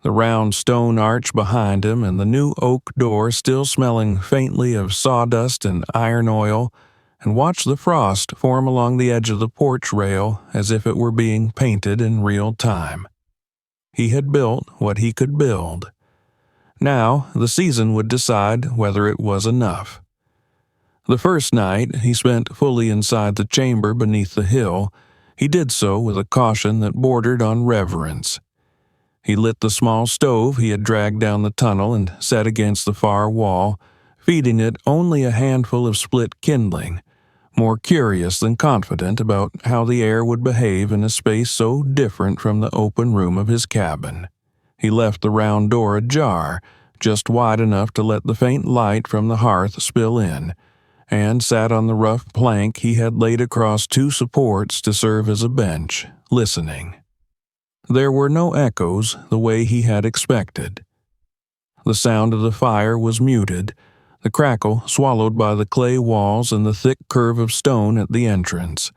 the round stone arch behind him and the new oak door still smelling faintly of sawdust and iron oil, and watched the frost form along the edge of the porch rail as if it were being painted in real time. He had built what he could build. Now the season would decide whether it was enough. The first night he spent fully inside the chamber beneath the hill, he did so with a caution that bordered on reverence. He lit the small stove he had dragged down the tunnel and set against the far wall, feeding it only a handful of split kindling, more curious than confident about how the air would behave in a space so different from the open room of his cabin. He left the round door ajar, just wide enough to let the faint light from the hearth spill in, and sat on the rough plank he had laid across two supports to serve as a bench, listening. There were no echoes the way he had expected. The sound of the fire was muted, the crackle swallowed by the clay walls and the thick curve of stone at the entrance.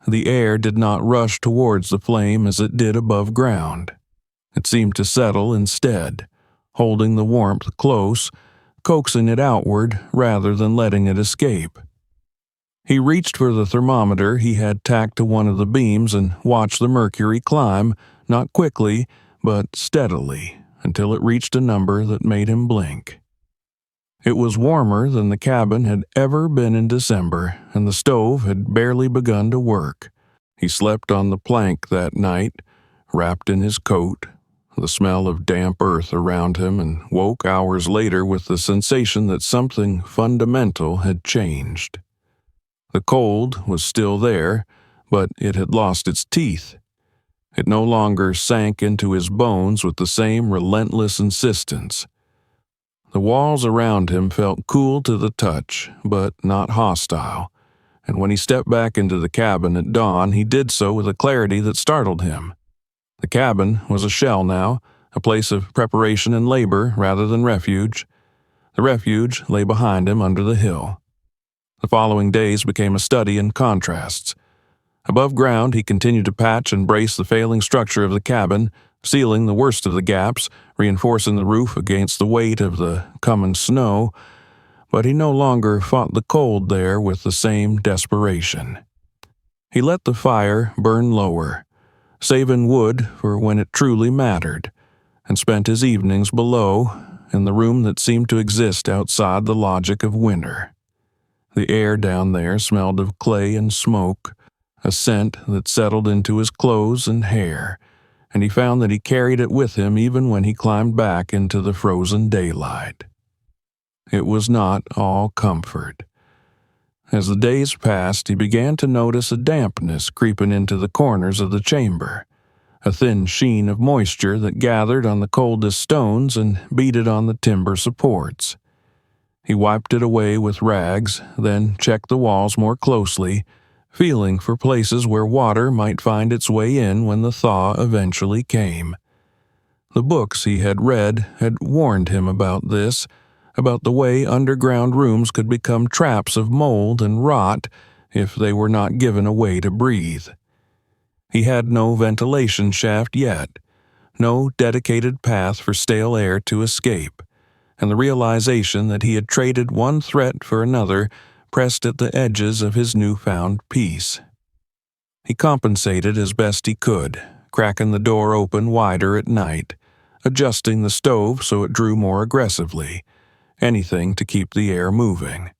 The air did not rush towards the flame as it did above ground. It seemed to settle instead, holding the warmth close, coaxing it outward rather than letting it escape. He reached for the thermometer he had tacked to one of the beams and watched the mercury climb, not quickly, but steadily, until it reached a number that made him blink. It was warmer than the cabin had ever been in December, and the stove had barely begun to work. He slept on the plank that night, wrapped in his coat, the smell of damp earth around him, and woke hours later with the sensation that something fundamental had changed. The cold was still there, but it had lost its teeth. It no longer sank into his bones with the same relentless insistence. The walls around him felt cool to the touch, but not hostile, and when he stepped back into the cabin at dawn, he did so with a clarity that startled him. The cabin was a shell now, a place of preparation and labor rather than refuge. The refuge lay behind him under the hill. The following days became a study in contrasts. Above ground, he continued to patch and brace the failing structure of the cabin, sealing the worst of the gaps, reinforcing the roof against the weight of the coming snow, but he no longer fought the cold there with the same desperation. He let the fire burn lower, saving wood for when it truly mattered, and spent his evenings below, in the room that seemed to exist outside the logic of winter. The air down there smelled of clay and smoke, a scent that settled into his clothes and hair, and he found that he carried it with him even when he climbed back into the frozen daylight. It was not all comfort. As the days passed, he began to notice a dampness creeping into the corners of the chamber, a thin sheen of moisture that gathered on the coldest stones and beaded on the timber supports. He wiped it away with rags, then checked the walls more closely, feeling for places where water might find its way in when the thaw eventually came. The books he had read had warned him about this, about the way underground rooms could become traps of mold and rot if they were not given a way to breathe. He had no ventilation shaft yet, no dedicated path for stale air to escape, and the realization that he had traded one threat for another pressed at the edges of his newfound peace. He compensated as best he could, cracking the door open wider at night, adjusting the stove so it drew more aggressively, anything to keep the air moving.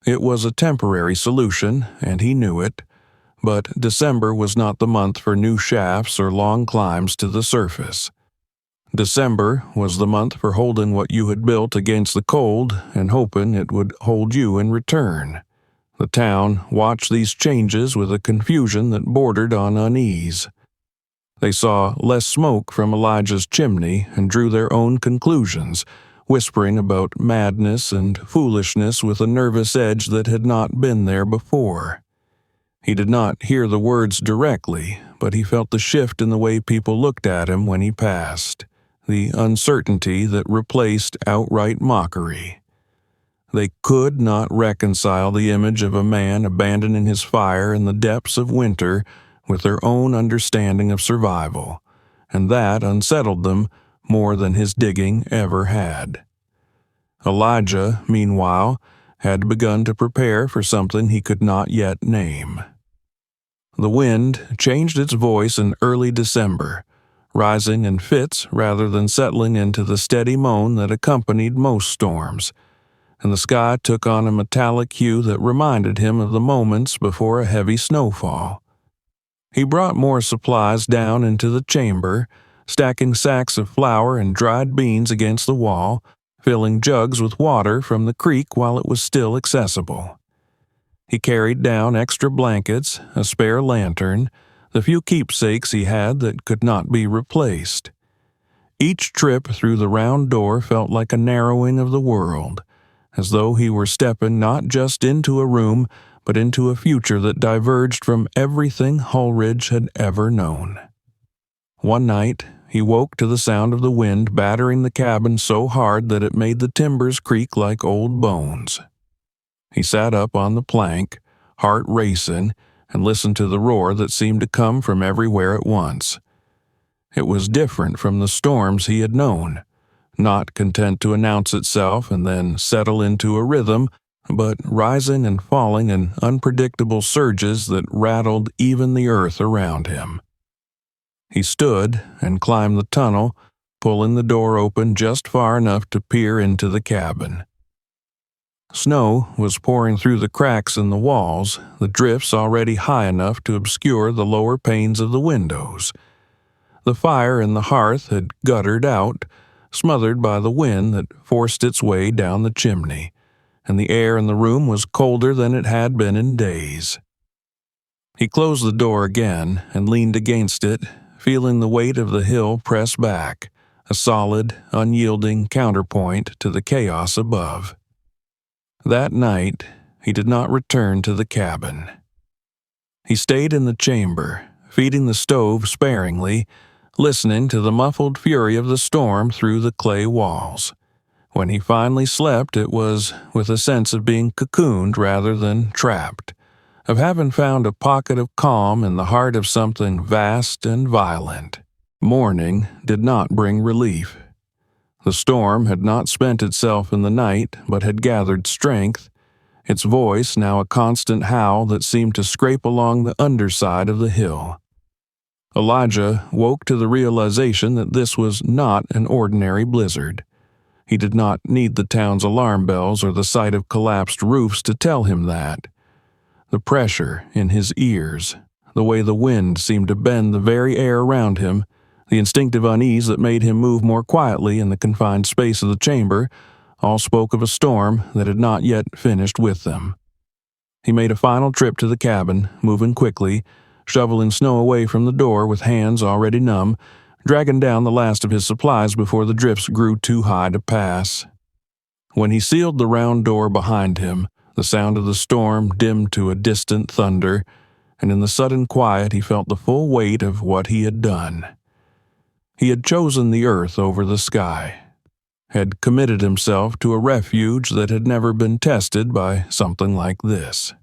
It was a temporary solution, and he knew it, but December was not the month for new shafts or long climbs to the surface. December was the month for holding what you had built against the cold and hoping it would hold you in return. The town watched these changes with a confusion that bordered on unease. They saw less smoke from Elijah's chimney and drew their own conclusions, whispering about madness and foolishness with a nervous edge that had not been there before. He did not hear the words directly, but he felt the shift in the way people looked at him when he passed, the uncertainty that replaced outright mockery. They could not reconcile the image of a man abandoning his fire in the depths of winter with their own understanding of survival, and that unsettled them more than his digging ever had. Elijah, meanwhile, had begun to prepare for something he could not yet name. The wind changed its voice in early December, rising in fits rather than settling into the steady moan that accompanied most storms, and the sky took on a metallic hue that reminded him of the moments before a heavy snowfall. He brought more supplies down into the chamber, stacking sacks of flour and dried beans against the wall, filling jugs with water from the creek while it was still accessible. He carried down extra blankets, a spare lantern, the few keepsakes he had that could not be replaced. Each trip through the round door felt like a narrowing of the world, as though he were stepping not just into a room, but into a future that diverged from everything Hulridge had ever known. One night, he woke to the sound of the wind battering the cabin so hard that it made the timbers creak like old bones. He sat up on the plank, heart racing, and listened to the roar that seemed to come from everywhere at once. It was different from the storms he had known, not content to announce itself and then settle into a rhythm, but rising and falling in unpredictable surges that rattled even the earth around him. He stood and climbed the tunnel, pulling the door open just far enough to peer into the cabin. Snow was pouring through the cracks in the walls, the drifts already high enough to obscure the lower panes of the windows. The fire in the hearth had guttered out, smothered by the wind that forced its way down the chimney, and the air in the room was colder than it had been in days. He closed the door again and leaned against it, feeling the weight of the hill press back, a solid, unyielding counterpoint to the chaos above. That night, he did not return to the cabin. He stayed in the chamber, feeding the stove sparingly, listening to the muffled fury of the storm through the clay walls. When he finally slept, it was with a sense of being cocooned rather than trapped, of having found a pocket of calm in the heart of something vast and violent. Morning did not bring relief. The storm had not spent itself in the night, but had gathered strength, its voice now a constant howl that seemed to scrape along the underside of the hill. Elijah woke to the realization that this was not an ordinary blizzard. He did not need the town's alarm bells or the sight of collapsed roofs to tell him that. The pressure in his ears, the way the wind seemed to bend the very air around him, the instinctive unease that made him move more quietly in the confined space of the chamber, all spoke of a storm that had not yet finished with them. He made a final trip to the cabin, moving quickly, shoveling snow away from the door with hands already numb, dragging down the last of his supplies before the drifts grew too high to pass. When he sealed the round door behind him, the sound of the storm dimmed to a distant thunder, and in the sudden quiet he felt the full weight of what he had done. He had chosen the earth over the sky, had committed himself to a refuge that had never been tested by something like this.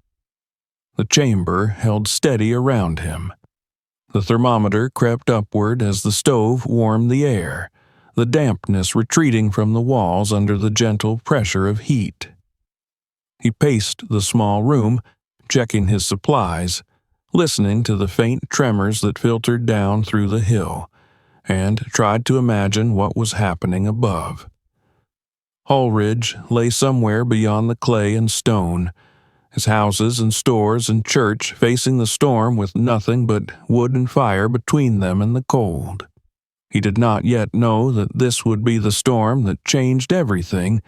The chamber held steady around him. The thermometer crept upward as the stove warmed the air, the dampness retreating from the walls under the gentle pressure of heat. He paced the small room, checking his supplies, listening to the faint tremors that filtered down through the hill, and tried to imagine what was happening above. Hulridge lay somewhere beyond the clay and stone, his houses and stores and church facing the storm with nothing but wood and fire between them and the cold. He did not yet know that this would be the storm that changed everything,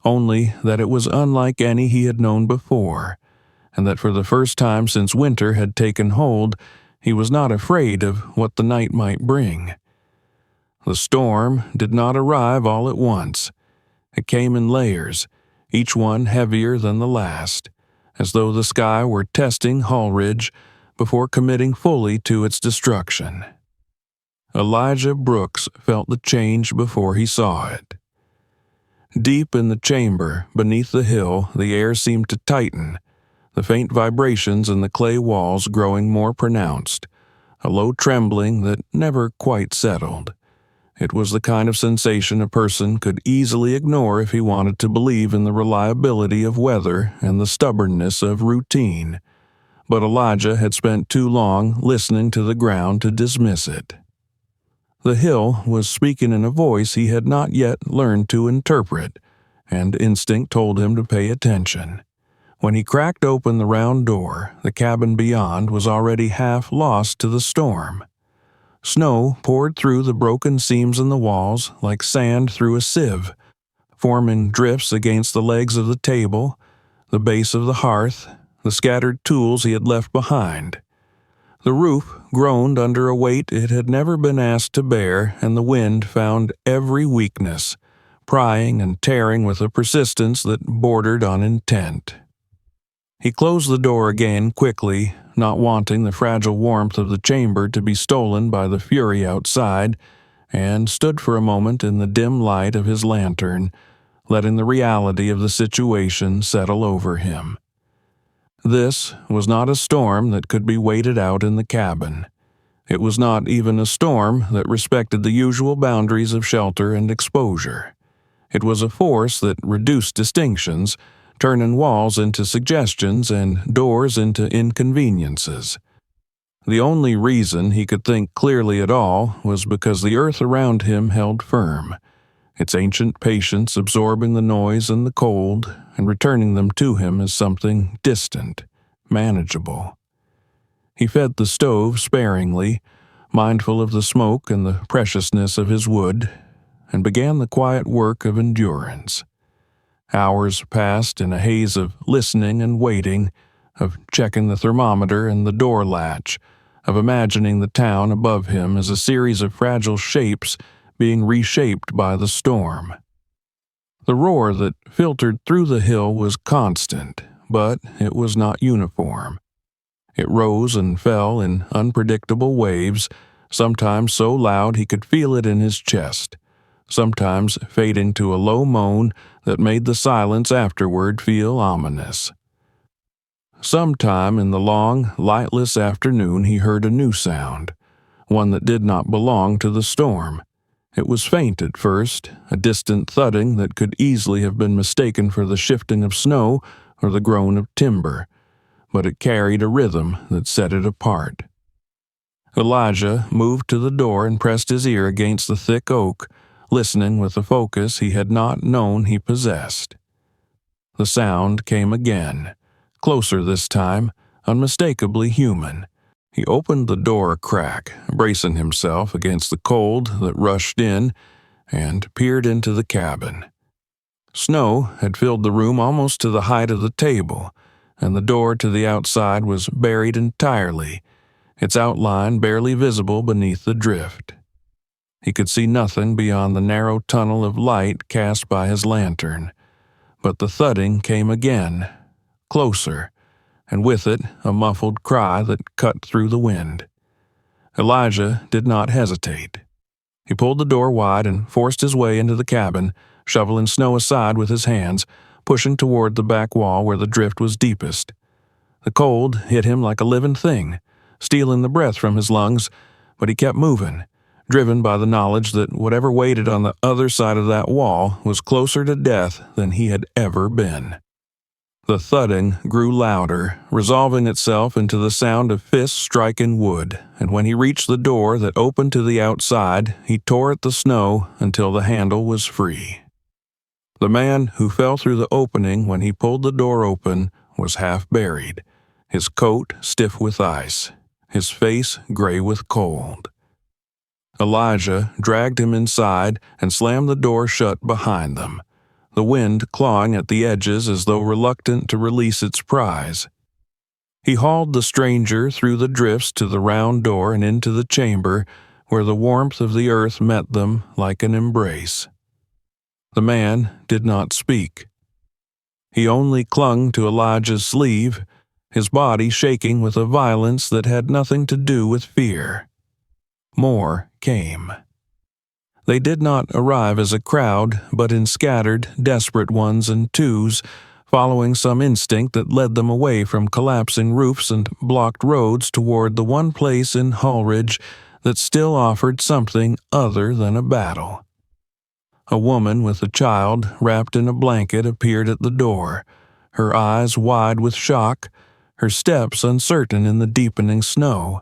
only that it was unlike any he had known before, and that for the first time since winter had taken hold, he was not afraid of what the night might bring. The storm did not arrive all at once. It came in layers, each one heavier than the last, as though the sky were testing Hulridge before committing fully to its destruction. Elijah Brooks felt the change before he saw it. Deep in the chamber, beneath the hill, the air seemed to tighten, the faint vibrations in the clay walls growing more pronounced, a low trembling that never quite settled. It was the kind of sensation a person could easily ignore if he wanted to believe in the reliability of weather and the stubbornness of routine, but Elijah had spent too long listening to the ground to dismiss it. The hill was speaking in a voice he had not yet learned to interpret, and instinct told him to pay attention. When he cracked open the round door, the cabin beyond was already half lost to the storm. Snow poured through the broken seams in the walls like sand through a sieve, forming drifts against the legs of the table, the base of the hearth, the scattered tools he had left behind. The roof groaned under a weight it had never been asked to bear, and the wind found every weakness, prying and tearing with a persistence that bordered on intent. He closed the door again quickly, not wanting the fragile warmth of the chamber to be stolen by the fury outside, and stood for a moment in the dim light of his lantern, letting the reality of the situation settle over him. This was not a storm that could be waited out in the cabin. It was not even a storm that respected the usual boundaries of shelter and exposure. It was a force that reduced distinctions, turning walls into suggestions and doors into inconveniences. The only reason he could think clearly at all was because the earth around him held firm, its ancient patience absorbing the noise and the cold and returning them to him as something distant, manageable. He fed the stove sparingly, mindful of the smoke and the preciousness of his wood, and began the quiet work of endurance. Hours passed in a haze of listening and waiting, of checking the thermometer and the door latch, of imagining the town above him as a series of fragile shapes being reshaped by the storm. The roar that filtered through the hill was constant, but it was not uniform. It rose and fell in unpredictable waves, sometimes so loud he could feel it in his chest, sometimes fading to a low moan that made the silence afterward feel ominous. Sometime in the long, lightless afternoon he heard a new sound, one that did not belong to the storm. It was faint at first, a distant thudding that could easily have been mistaken for the shifting of snow or the groan of timber, but it carried a rhythm that set it apart. Elijah moved to the door and pressed his ear against the thick oak, listening with a focus he had not known he possessed. The sound came again, closer this time, unmistakably human. He opened the door a crack, bracing himself against the cold that rushed in, and peered into the cabin. Snow had filled the room almost to the height of the table, and the door to the outside was buried entirely, its outline barely visible beneath the drift. He could see nothing beyond the narrow tunnel of light cast by his lantern, but the thudding came again, closer, and with it a muffled cry that cut through the wind. Elijah did not hesitate. He pulled the door wide and forced his way into the cabin, shoveling snow aside with his hands, pushing toward the back wall where the drift was deepest. The cold hit him like a living thing, stealing the breath from his lungs, but he kept moving, driven by the knowledge that whatever waited on the other side of that wall was closer to death than he had ever been. The thudding grew louder, resolving itself into the sound of fists striking wood, and when he reached the door that opened to the outside, he tore at the snow until the handle was free. The man who fell through the opening when he pulled the door open was half buried, his coat stiff with ice, his face gray with cold. Elijah dragged him inside and slammed the door shut behind them, the wind clawing at the edges as though reluctant to release its prize. He hauled the stranger through the drifts to the round door and into the chamber, where the warmth of the earth met them like an embrace. The man did not speak. He only clung to Elijah's sleeve, his body shaking with a violence that had nothing to do with fear. More came. They did not arrive as a crowd, but in scattered, desperate ones and twos, following some instinct that led them away from collapsing roofs and blocked roads toward the one place in Hullridge that still offered something other than a battle. A woman with a child wrapped in a blanket appeared at the door, her eyes wide with shock, her steps uncertain in the deepening snow.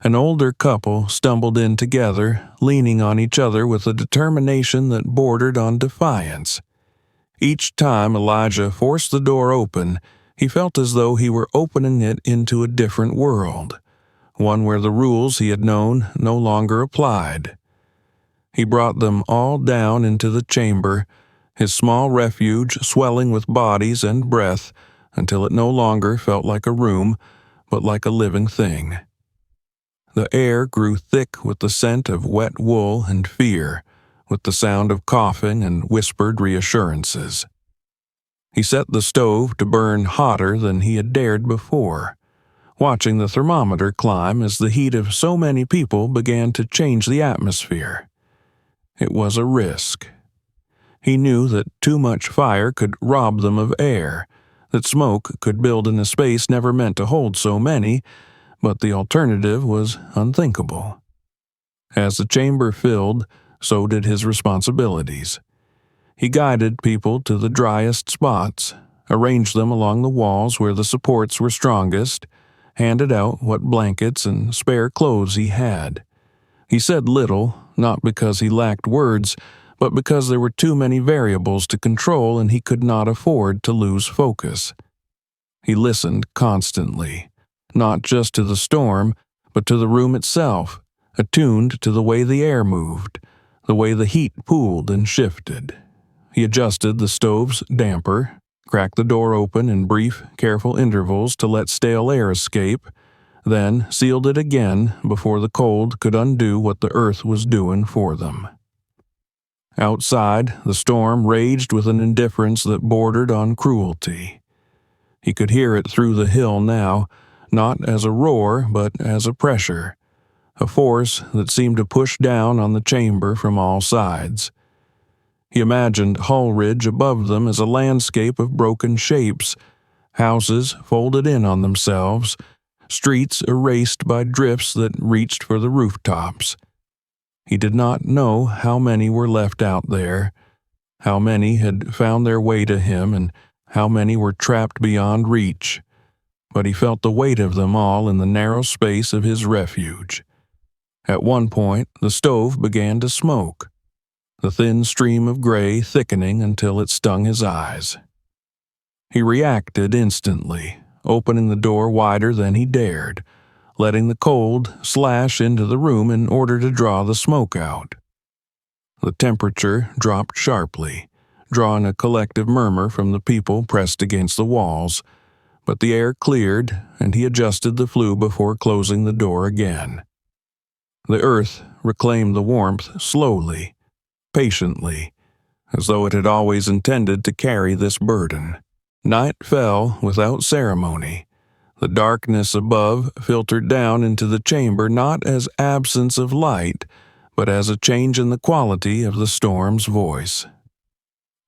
An older couple stumbled in together, leaning on each other with a determination that bordered on defiance. Each time Elijah forced the door open, he felt as though he were opening it into a different world, one where the rules he had known no longer applied. He brought them all down into the chamber, his small refuge swelling with bodies and breath until it no longer felt like a room, but like a living thing. The air grew thick with the scent of wet wool and fear, with the sound of coughing and whispered reassurances. He set the stove to burn hotter than he had dared before, watching the thermometer climb as the heat of so many people began to change the atmosphere. It was a risk. He knew that too much fire could rob them of air, that smoke could build in a space never meant to hold so many, but the alternative was unthinkable. As the chamber filled, so did his responsibilities. He guided people to the driest spots, arranged them along the walls where the supports were strongest, handed out what blankets and spare clothes he had. He said little, not because he lacked words, but because there were too many variables to control and he could not afford to lose focus. He listened constantly, not just to the storm, but to the room itself, attuned to the way the air moved, the way the heat pooled and shifted. He adjusted the stove's damper, cracked the door open in brief, careful intervals to let stale air escape, then sealed it again before the cold could undo what the earth was doing for them. Outside, the storm raged with an indifference that bordered on cruelty. He could hear it through the hill now, not as a roar, but as a pressure, a force that seemed to push down on the chamber from all sides. He imagined Hull Ridge above them as a landscape of broken shapes, houses folded in on themselves, streets erased by drifts that reached for the rooftops. He did not know how many were left out there, how many had found their way to him, and how many were trapped beyond reach, but he felt the weight of them all in the narrow space of his refuge. At one point, the stove began to smoke, the thin stream of gray thickening until it stung his eyes. He reacted instantly, opening the door wider than he dared, letting the cold slash into the room in order to draw the smoke out. The temperature dropped sharply, drawing a collective murmur from the people pressed against the walls, but the air cleared and he adjusted the flue before closing the door again. The earth reclaimed the warmth slowly, patiently, as though it had always intended to carry this burden. Night fell without ceremony. The darkness above filtered down into the chamber not as absence of light, but as a change in the quality of the storm's voice.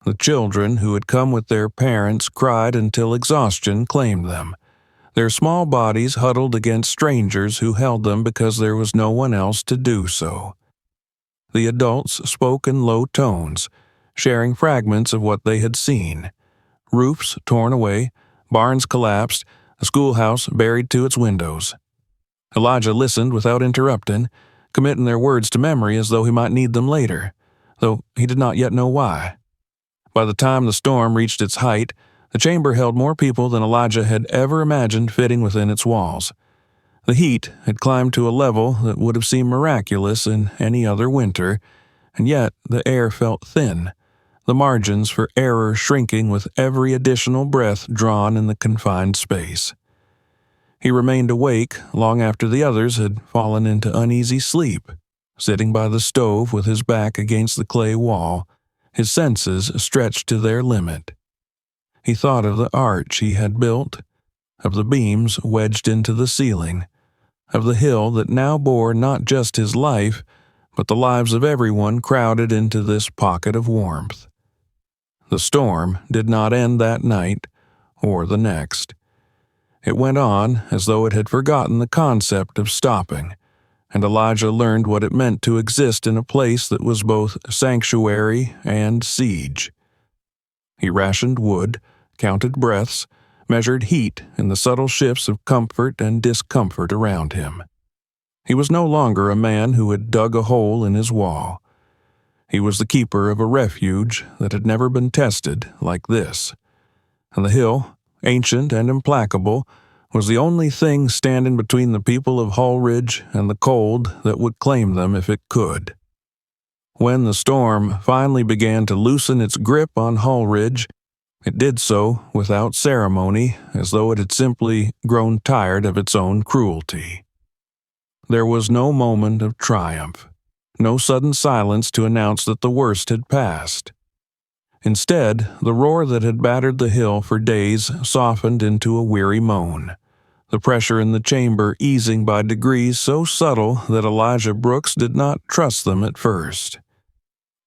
The children who had come with their parents cried until exhaustion claimed them, their small bodies huddled against strangers who held them because there was no one else to do so. The adults spoke in low tones, sharing fragments of what they had seen. Roofs torn away, barns collapsed, a schoolhouse buried to its windows. Elijah listened without interrupting, committing their words to memory as though he might need them later, though he did not yet know why. By the time the storm reached its height, the chamber held more people than Elijah had ever imagined fitting within its walls. The heat had climbed to a level that would have seemed miraculous in any other winter, and yet the air felt thin, the margins for error shrinking with every additional breath drawn in the confined space. He remained awake long after the others had fallen into uneasy sleep, sitting by the stove with his back against the clay wall, his senses stretched to their limit. He thought of the arch he had built, of the beams wedged into the ceiling, of the hill that now bore not just his life, but the lives of everyone crowded into this pocket of warmth. The storm did not end that night, or the next. It went on as though it had forgotten the concept of stopping, and Elijah learned what it meant to exist in a place that was both sanctuary and siege. He rationed wood, counted breaths, measured heat in the subtle shifts of comfort and discomfort around him. He was no longer a man who had dug a hole in his wall. He was the keeper of a refuge that had never been tested like this. And the hill, ancient and implacable, was the only thing standing between the people of Hullridge and the cold that would claim them if it could. When the storm finally began to loosen its grip on Hullridge, it did so without ceremony, as though it had simply grown tired of its own cruelty. There was no moment of triumph, no sudden silence to announce that the worst had passed. Instead, the roar that had battered the hill for days softened into a weary moan, the pressure in the chamber easing by degrees so subtle that Elijah Brooks did not trust them at first.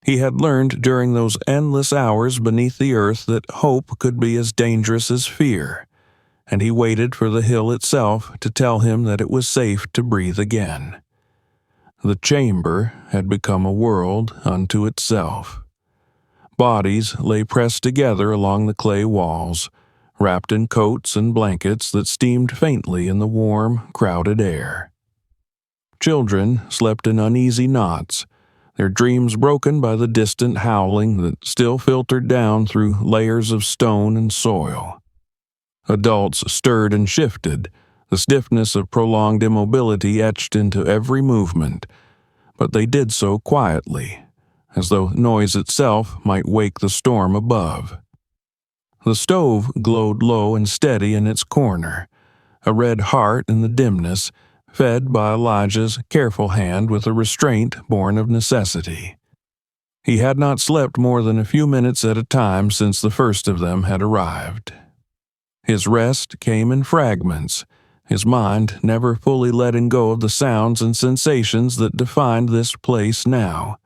He had learned during those endless hours beneath the earth that hope could be as dangerous as fear, and he waited for the hill itself to tell him that it was safe to breathe again. The chamber had become a world unto itself. Bodies lay pressed together along the clay walls, wrapped in coats and blankets that steamed faintly in the warm, crowded air. Children slept in uneasy knots, their dreams broken by the distant howling that still filtered down through layers of stone and soil. Adults stirred and shifted, the stiffness of prolonged immobility etched into every movement, but they did so quietly, as though noise itself might wake the storm above. The stove glowed low and steady in its corner, a red heart in the dimness, fed by Elijah's careful hand with a restraint born of necessity. He had not slept more than a few minutes at a time since the first of them had arrived. His rest came in fragments, his mind never fully letting go of the sounds and sensations that defined this place now.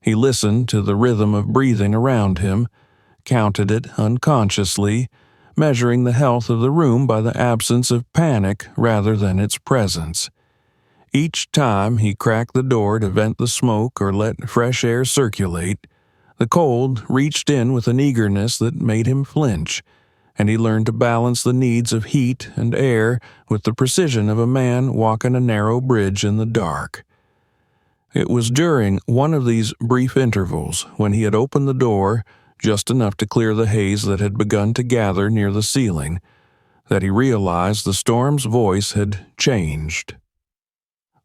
He listened to the rhythm of breathing around him, counted it unconsciously, measuring the health of the room by the absence of panic rather than its presence. Each time he cracked the door to vent the smoke or let fresh air circulate, the cold reached in with an eagerness that made him flinch, and he learned to balance the needs of heat and air with the precision of a man walking a narrow bridge in the dark. It was during one of these brief intervals, when he had opened the door just enough to clear the haze that had begun to gather near the ceiling, that he realized the storm's voice had changed.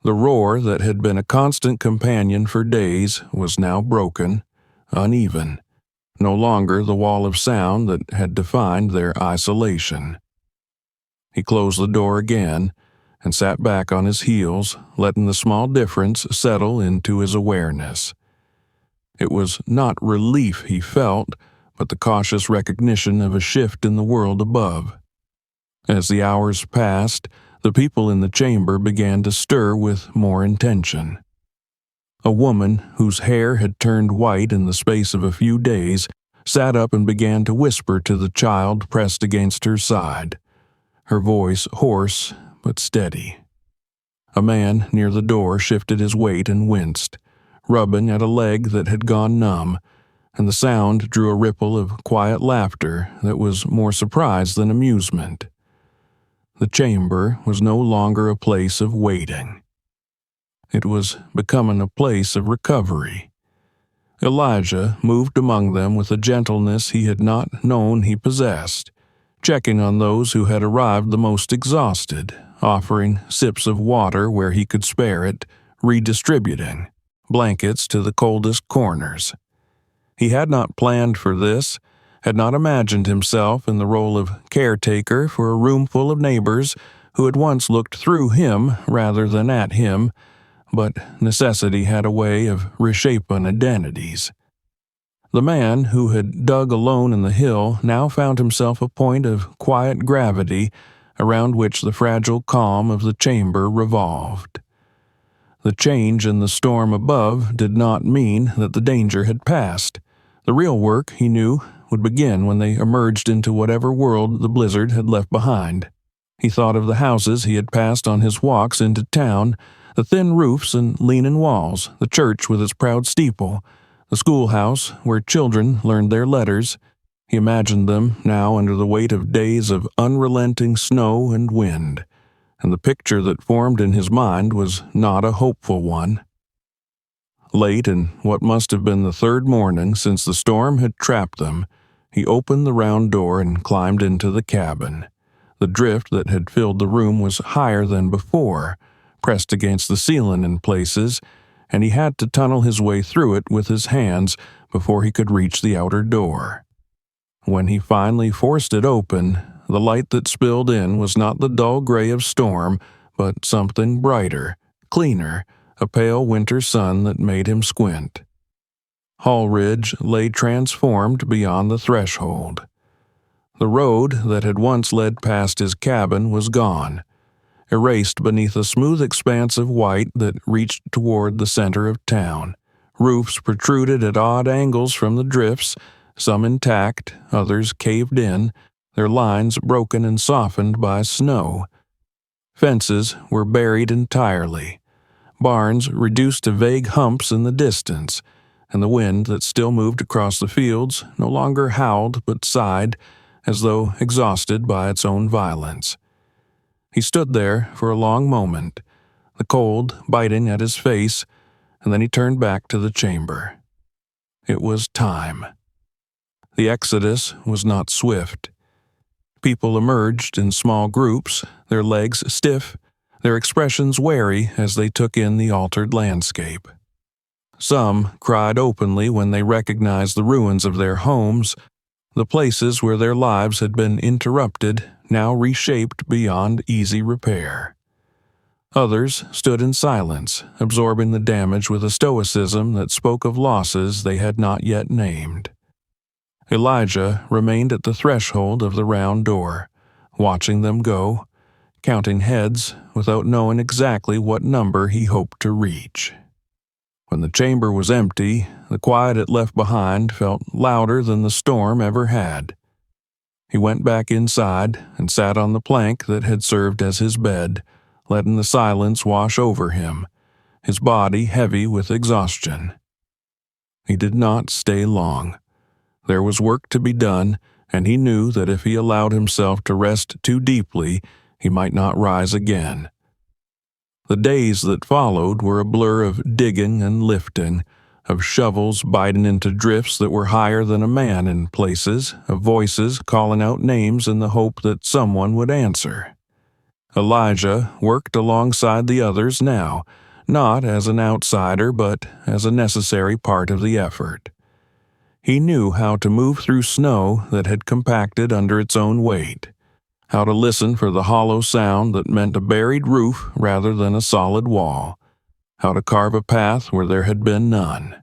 The roar that had been a constant companion for days was now broken, uneven, no longer the wall of sound that had defined their isolation. He closed the door again and sat back on his heels, letting the small difference settle into his awareness. It was not relief he felt, but the cautious recognition of a shift in the world above. As the hours passed, the people in the chamber began to stir with more intention. A woman whose hair had turned white in the space of a few days sat up and began to whisper to the child pressed against her side, her voice hoarse but steady. A man near the door shifted his weight and winced, rubbing at a leg that had gone numb, and the sound drew a ripple of quiet laughter that was more surprise than amusement. The chamber was no longer a place of waiting. It was becoming a place of recovery. Elijah moved among them with a gentleness he had not known he possessed, checking on those who had arrived the most exhausted, offering sips of water where he could spare it, redistributing blankets to the coldest corners. He had not planned for this, had not imagined himself in the role of caretaker for a room full of neighbors who had once looked through him rather than at him, but necessity had a way of reshaping identities. The man who had dug alone in the hill now found himself a point of quiet gravity around which the fragile calm of the chamber revolved. The change in the storm above did not mean that the danger had passed. The real work, he knew, would begin when they emerged into whatever world the blizzard had left behind. He thought of the houses he had passed on his walks into town, the thin roofs and leaning walls, the church with its proud steeple, the schoolhouse where children learned their letters. He imagined them now under the weight of days of unrelenting snow and wind, and the picture that formed in his mind was not a hopeful one. Late in what must have been the third morning since the storm had trapped them, he opened the round door and climbed into the cabin, The drift that had filled the room was higher than before, pressed against the ceiling in places, and he had to tunnel his way through it with his hands before he could reach the outer door. When he finally forced it open, the light that spilled in was not the dull gray of storm, but something brighter, cleaner, a pale winter sun that made him squint. Hallridge lay transformed beyond the threshold. The road that had once led past his cabin was gone, erased beneath a smooth expanse of white that reached toward the center of town. Roofs protruded at odd angles from the drifts, some intact, others caved in, their lines broken and softened by snow. Fences were buried entirely, barns reduced to vague humps in the distance, and the wind that still moved across the fields no longer howled but sighed, as though exhausted by its own violence. He stood there for a long moment, the cold biting at his face, and then he turned back to the chamber. It was time. The exodus was not swift. People emerged in small groups, their legs stiff, their expressions wary as they took in the altered landscape. Some cried openly when they recognized the ruins of their homes, the places where their lives had been interrupted, now reshaped beyond easy repair. Others stood in silence, absorbing the damage with a stoicism that spoke of losses they had not yet named. Elijah remained at the threshold of the round door, watching them go, counting heads without knowing exactly what number he hoped to reach. When the chamber was empty, the quiet it left behind felt louder than the storm ever had. He went back inside and sat on the plank that had served as his bed, letting the silence wash over him, his body heavy with exhaustion. He did not stay long. There was work to be done, and he knew that if he allowed himself to rest too deeply, he might not rise again. The days that followed were a blur of digging and lifting, of shovels biting into drifts that were higher than a man in places, of voices calling out names in the hope that someone would answer. Elijah worked alongside the others now, not as an outsider but as a necessary part of the effort. He knew how to move through snow that had compacted under its own weight, how to listen for the hollow sound that meant a buried roof rather than a solid wall, how to carve a path where there had been none.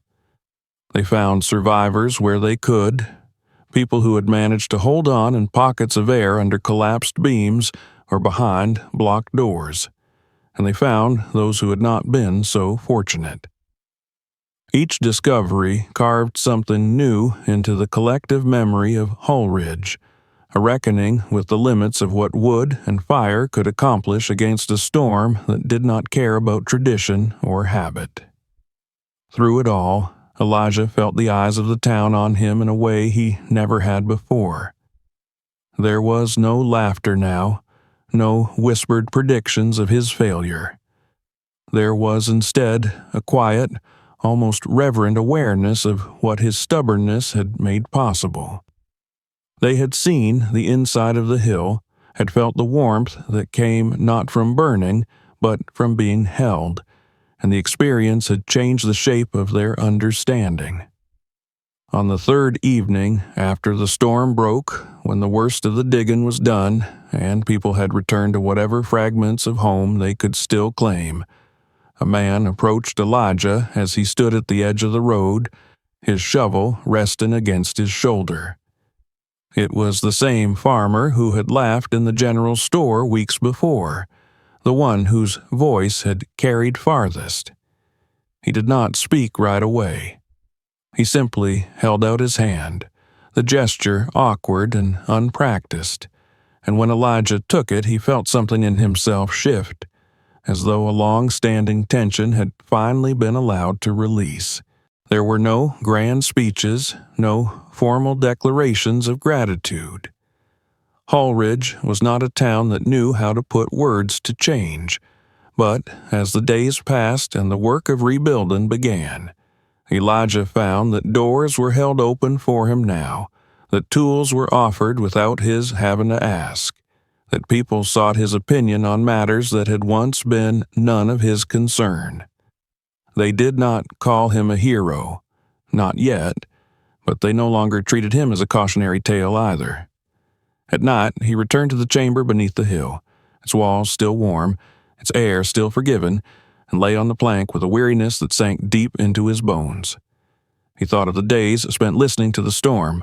They found survivors where they could, people who had managed to hold on in pockets of air under collapsed beams or behind blocked doors, and they found those who had not been so fortunate. Each discovery carved something new into the collective memory of Hallridge, a reckoning with the limits of what wood and fire could accomplish against a storm that did not care about tradition or habit. Through it all, Elijah felt the eyes of the town on him in a way he never had before. There was no laughter now, no whispered predictions of his failure. There was instead a quiet, almost reverent awareness of what his stubbornness had made possible. They had seen the inside of the hill, had felt the warmth that came not from burning, but from being held, and the experience had changed the shape of their understanding. On the third evening after the storm broke, when the worst of the digging was done, and people had returned to whatever fragments of home they could still claim, a man approached Elijah as he stood at the edge of the road, his shovel resting against his shoulder. It was the same farmer who had laughed in the general store weeks before, the one whose voice had carried farthest. He did not speak right away. He simply held out his hand, the gesture awkward and unpracticed, and when Elijah took it he felt something in himself shift, as though a long-standing tension had finally been allowed to release. There were no grand speeches, no formal declarations of gratitude. Hallridge was not a town that knew how to put words to change, but as the days passed and the work of rebuilding began, Elijah found that doors were held open for him now, that tools were offered without his having to ask, that people sought his opinion on matters that had once been none of his concern. They did not call him a hero, not yet, but they no longer treated him as a cautionary tale either. At night, he returned to the chamber beneath the hill, its walls still warm, its air still forgiven, and lay on the plank with a weariness that sank deep into his bones. He thought of the days spent listening to the storm,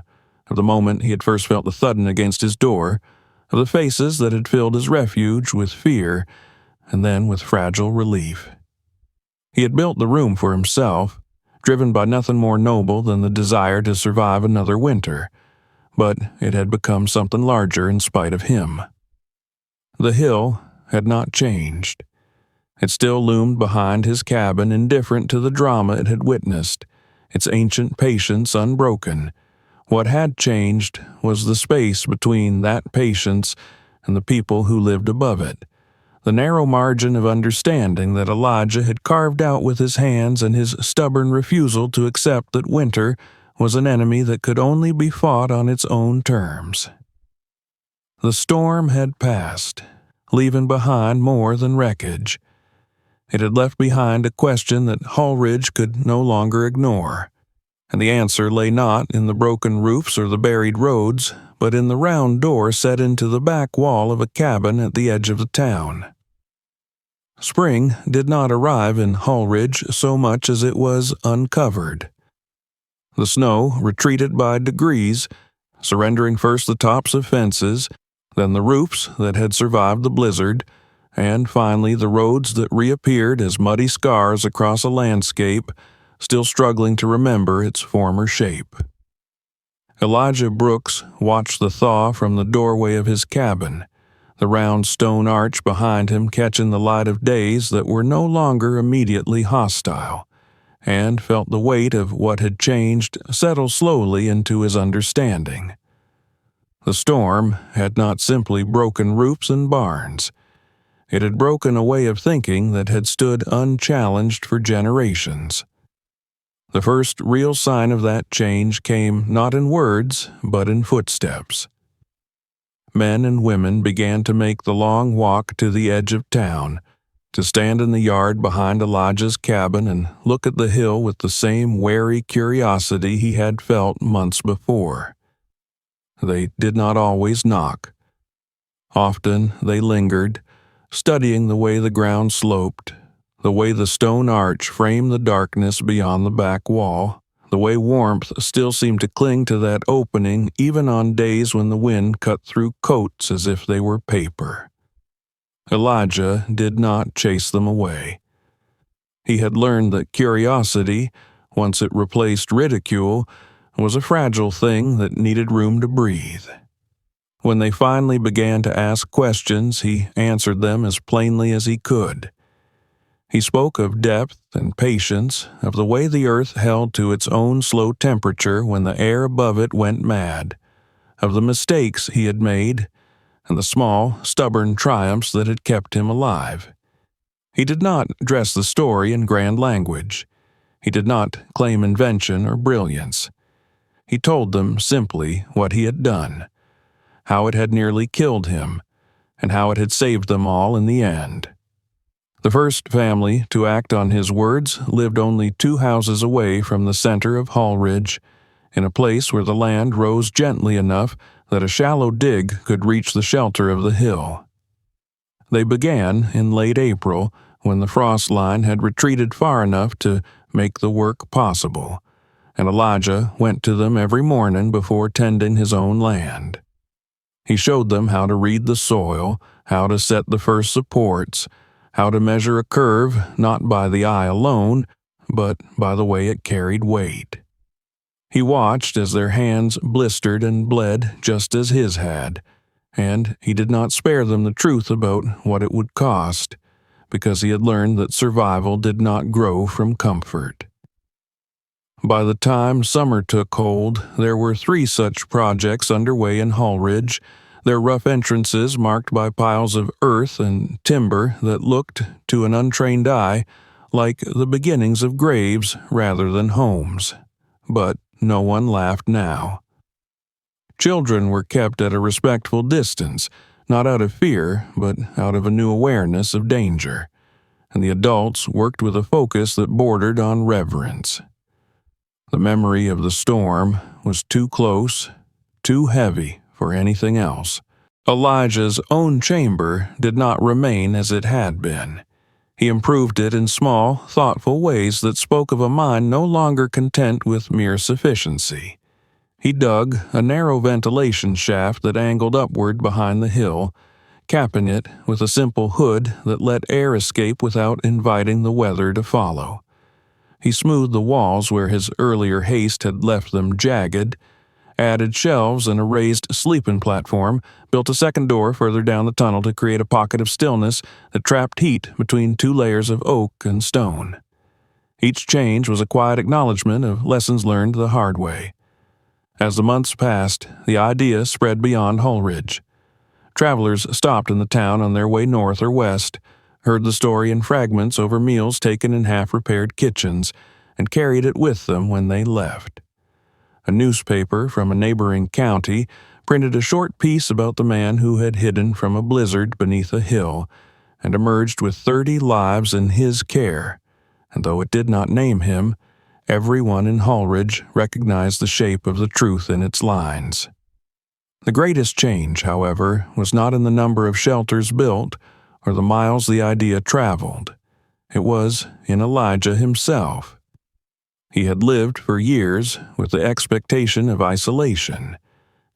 of the moment he had first felt the thudding against his door, of the faces that had filled his refuge with fear and then with fragile relief. He had built the room for himself, driven by nothing more noble than the desire to survive another winter, but it had become something larger in spite of him. The hill had not changed. It still loomed behind his cabin, indifferent to the drama it had witnessed, its ancient patience unbroken. What had changed was the space between that patience and the people who lived above it, the narrow margin of understanding that Elijah had carved out with his hands, and his stubborn refusal to accept that winter was an enemy that could only be fought on its own terms. The storm had passed, leaving behind more than wreckage. It had left behind a question that Halridge could no longer ignore, and the answer lay not in the broken roofs or the buried roads, but in the round door set into the back wall of a cabin at the edge of the town. Spring did not arrive in Halridge so much as it was uncovered. The snow retreated by degrees, surrendering first the tops of fences, then the roofs that had survived the blizzard, and finally the roads that reappeared as muddy scars across a landscape still struggling to remember its former shape. Elijah Brooks watched the thaw from the doorway of his cabin, the round stone arch behind him catching the light of days that were no longer immediately hostile, and felt the weight of what had changed settle slowly into his understanding. The storm had not simply broken roofs and barns. It had broken a way of thinking that had stood unchallenged for generations. The first real sign of that change came not in words, but in footsteps. Men and women began to make the long walk to the edge of town, to stand in the yard behind Elijah's cabin and look at the hill with the same wary curiosity he had felt months before. They did not always knock. Often they lingered, studying the way the ground sloped, the way the stone arch framed the darkness beyond the back wall, the way warmth still seemed to cling to that opening even on days when the wind cut through coats as if they were paper. Elijah did not chase them away. He had learned that curiosity, once it replaced ridicule, was a fragile thing that needed room to breathe. When they finally began to ask questions, he answered them as plainly as he could. He spoke of depth and patience, of the way the earth held to its own slow temperature when the air above it went mad, of the mistakes he had made, and the small, stubborn triumphs that had kept him alive. He did not dress the story in grand language. He did not claim invention or brilliance. He told them simply what he had done, how it had nearly killed him, and how it had saved them all in the end. The first family to act on his words lived only 2 houses away from the center of Halridge, in a place where the land rose gently enough that a shallow dig could reach the shelter of the hill. They began in late April, when the frost line had retreated far enough to make the work possible, and Elijah went to them every morning before tending his own land. He showed them how to read the soil, how to set the first supports, how to measure a curve not by the eye alone, but by the way it carried weight. He watched as their hands blistered and bled just as his had, and he did not spare them the truth about what it would cost, because he had learned that survival did not grow from comfort. By the time summer took hold, there were 3 such projects underway in Halridge, their rough entrances marked by piles of earth and timber that looked, to an untrained eye, like the beginnings of graves rather than homes. But no one laughed now. Children were kept at a respectful distance, not out of fear, but out of a new awareness of danger, and the adults worked with a focus that bordered on reverence. The memory of the storm was too close, too heavy for anything else. Elijah's own chamber did not remain as it had been. He improved it in small, thoughtful ways that spoke of a mind no longer content with mere sufficiency. He dug a narrow ventilation shaft that angled upward behind the hill, capping it with a simple hood that let air escape without inviting the weather to follow. He smoothed the walls where his earlier haste had left them jagged, added shelves and a raised sleeping platform, built a second door further down the tunnel to create a pocket of stillness that trapped heat between two layers of oak and stone. Each change was a quiet acknowledgement of lessons learned the hard way. As the months passed, the idea spread beyond Holridge. Travelers stopped in the town on their way north or west, heard the story in fragments over meals taken in half-repaired kitchens, and carried it with them when they left. A newspaper from a neighboring county printed a short piece about the man who had hidden from a blizzard beneath a hill and emerged with 30 lives in his care, and though it did not name him, everyone in Holridge recognized the shape of the truth in its lines. The greatest change, however, was not in the number of shelters built or the miles the idea traveled. It was in Elijah himself. He had lived for years with the expectation of isolation,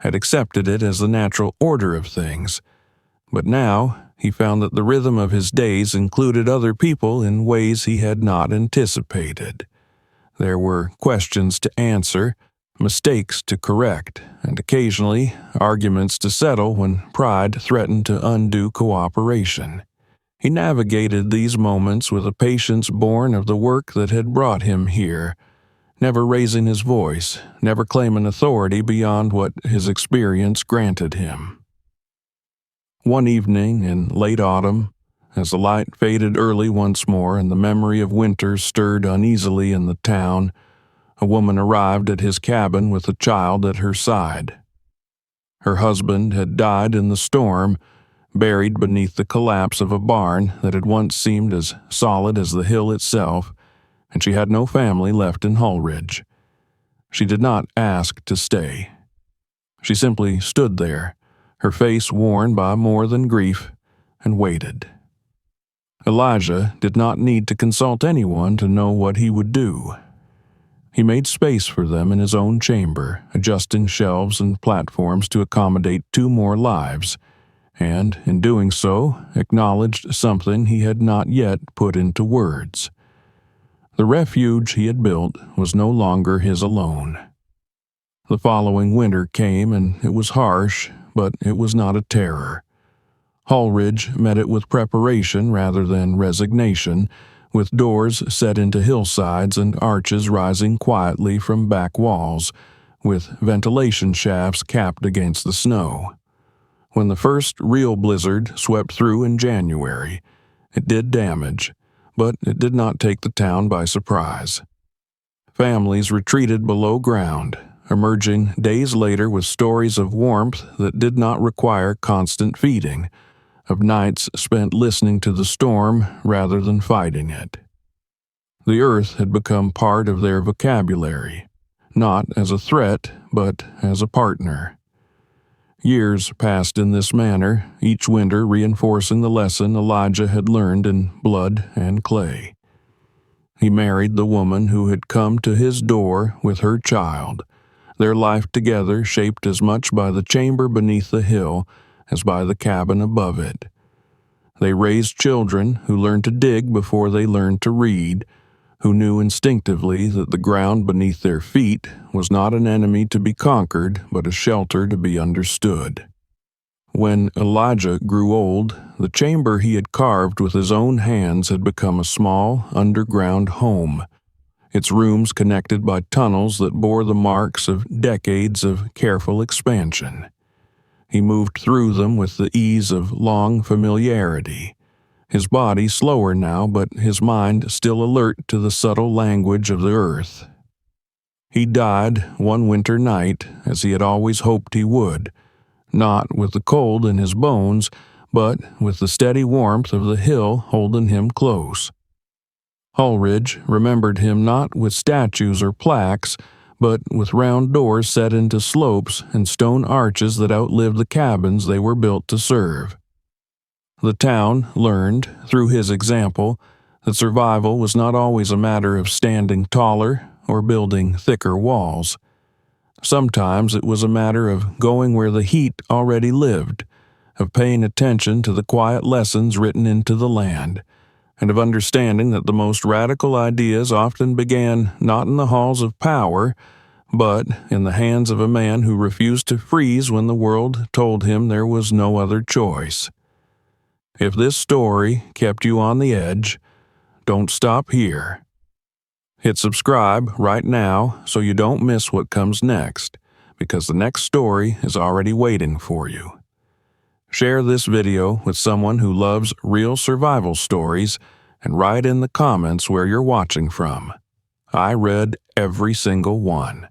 had accepted it as the natural order of things, but now he found that the rhythm of his days included other people in ways he had not anticipated. There were questions to answer, mistakes to correct, and occasionally arguments to settle when pride threatened to undo cooperation. He navigated these moments with a patience born of the work that had brought him here, never raising his voice, never claiming authority beyond what his experience granted him. One evening in late autumn, as the light faded early once more and the memory of winter stirred uneasily in the town, a woman arrived at his cabin with a child at her side. Her husband had died in the storm, buried beneath the collapse of a barn that had once seemed as solid as the hill itself, and she had no family left in Holridge. She did not ask to stay. She simply stood there, her face worn by more than grief, and waited. Elijah did not need to consult anyone to know what he would do. He made space for them in his own chamber, adjusting shelves and platforms to accommodate 2 more lives, and, in doing so, acknowledged something he had not yet put into words. The refuge he had built was no longer his alone. The following winter came, and it was harsh, but it was not a terror. Holridge met it with preparation rather than resignation, with doors set into hillsides and arches rising quietly from back walls, with ventilation shafts capped against the snow. When the first real blizzard swept through in January, it did damage, but it did not take the town by surprise. Families retreated below ground, emerging days later with stories of warmth that did not require constant feeding, of nights spent listening to the storm rather than fighting it. The earth had become part of their vocabulary, not as a threat, but as a partner. Years passed in this manner, each winter reinforcing the lesson Elijah had learned in blood and clay. He married the woman who had come to his door with her child, their life together shaped as much by the chamber beneath the hill as by the cabin above it. They raised children who learned to dig before they learned to read, who knew instinctively that the ground beneath their feet was not an enemy to be conquered, but a shelter to be understood. When Elijah grew old, the chamber he had carved with his own hands had become a small, underground home, its rooms connected by tunnels that bore the marks of decades of careful expansion. He moved through them with the ease of long familiarity, his body slower now, but his mind still alert to the subtle language of the earth. He died one winter night, as he had always hoped he would, not with the cold in his bones, but with the steady warmth of the hill holding him close. Ulrich remembered him not with statues or plaques, but with round doors set into slopes and stone arches that outlived the cabins they were built to serve. The town learned, through his example, that survival was not always a matter of standing taller or building thicker walls. Sometimes it was a matter of going where the heat already lived, of paying attention to the quiet lessons written into the land, and of understanding that the most radical ideas often began not in the halls of power, but in the hands of a man who refused to freeze when the world told him there was no other choice. If this story kept you on the edge, don't stop here. Hit subscribe right now so you don't miss what comes next, because the next story is already waiting for you. Share this video with someone who loves real survival stories and write in the comments where you're watching from. I read every single one.